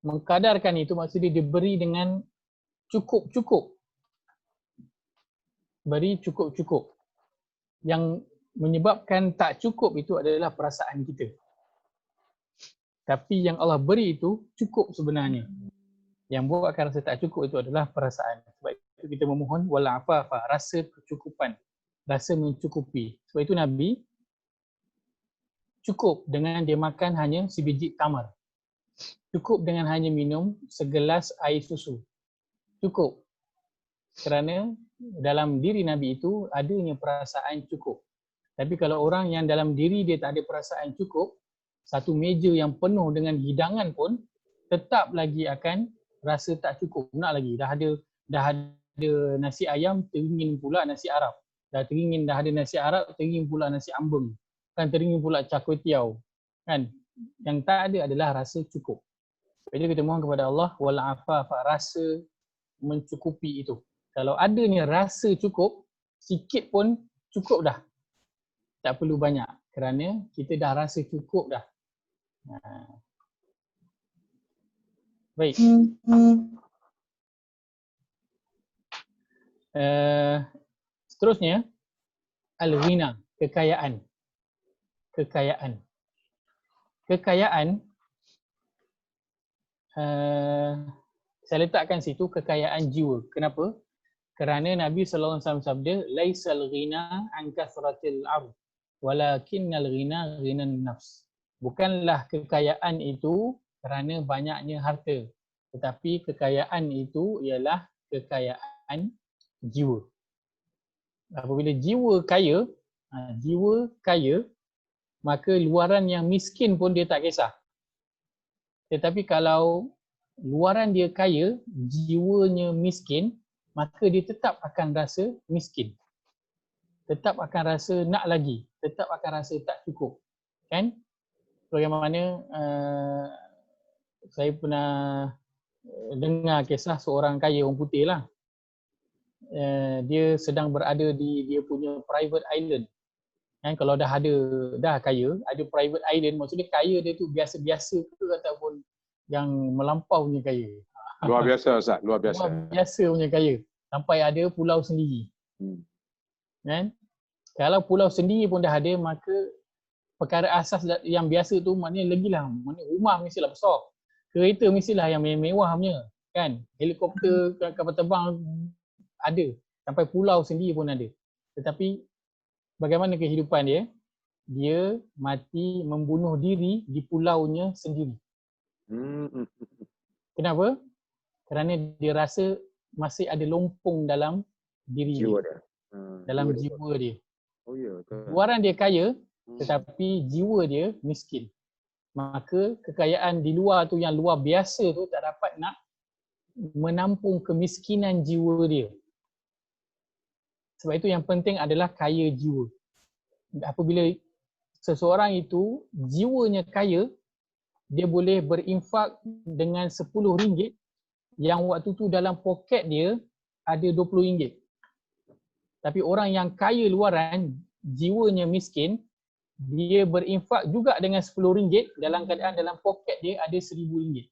Mengkadarkan itu maksudnya diberi dengan cukup-cukup. Beri cukup-cukup. Yang menyebabkan tak cukup itu adalah perasaan kita. Tapi yang Allah beri itu cukup sebenarnya. Yang buatkan rasa tak cukup itu adalah perasaan. Sebab itu kita memohon wala afafa, rasa kecukupan, rasa mencukupi. Sebab itu Nabi cukup dengan dia makan hanya sebiji tamar. Cukup dengan hanya minum segelas air susu. Cukup. Kerana dalam diri Nabi itu adanya perasaan cukup. Tapi kalau orang yang dalam diri dia tak ada perasaan cukup, satu meja yang penuh dengan hidangan pun tetap lagi akan rasa tak cukup. Nak lagi, dah ada nasi ayam, teringin pula nasi Arab. Dah ada nasi Arab, teringin pula nasi ambeng. Kan teringin pula char kway teow. Kan? Yang tak ada adalah rasa cukup. Jadi kita mohon kepada Allah wal afafa, rasa mencukupi itu. Kalau adanya rasa cukup, sikit pun cukup dah. Tak perlu banyak kerana kita dah rasa cukup dah. Baik. Seterusnya, al-ghina, kekayaan. Kekayaan, saya letakkan situ kekayaan jiwa. Kenapa? Kerana Nabi SAW sabda, laisal ghina an kathratil ard, walakinnal ghina ghinan nafs. Bukanlah kekayaan itu kerana banyaknya harta, tetapi kekayaan itu ialah kekayaan jiwa. Apabila jiwa kaya, maka luaran yang miskin pun dia tak kisah. Tetapi kalau luaran dia kaya, jiwanya miskin, maka dia tetap akan rasa miskin. Tetap akan rasa nak lagi, tetap akan rasa tak cukup. Kan? Bagaimana saya pernah dengar kisah seorang kaya orang putih lah. Dia sedang berada di dia punya private island. Kan, kalau dah kaya, ada private island, maksudnya kaya dia tu biasa-biasa ke ataupun yang melampaunya kaya. Luar biasa Ustaz, luar biasa. Luar biasa punya kaya. Sampai ada pulau sendiri. Kan? Kalau pulau sendiri pun dah ada, maka perkara asas yang biasa tu maknanya legilah. Maknanya rumah mestilah besar. Kereta mestilah yang mewah punya. Kan? Helikopter, kapal terbang ada. Sampai pulau sendiri pun ada. Tetapi bagaimana kehidupan dia? Dia mati membunuh diri di pulaunya sendiri. Kenapa? Kerana dia rasa masih ada lompong dalam diri Jiwa dia. dia. Dalam jiwa dia. Oh ya. Luaran dia kaya, tetapi jiwa dia miskin. Maka kekayaan di luar tu yang luar biasa tu tak dapat nak menampung kemiskinan jiwa dia. Sebab itu yang penting adalah kaya jiwa. Apabila seseorang itu jiwanya kaya, dia boleh berinfak dengan RM10 yang waktu tu dalam poket dia ada RM20. Tapi orang yang kaya luaran, jiwanya miskin, dia berinfak juga dengan RM10 dalam keadaan dalam poket dia ada RM1000.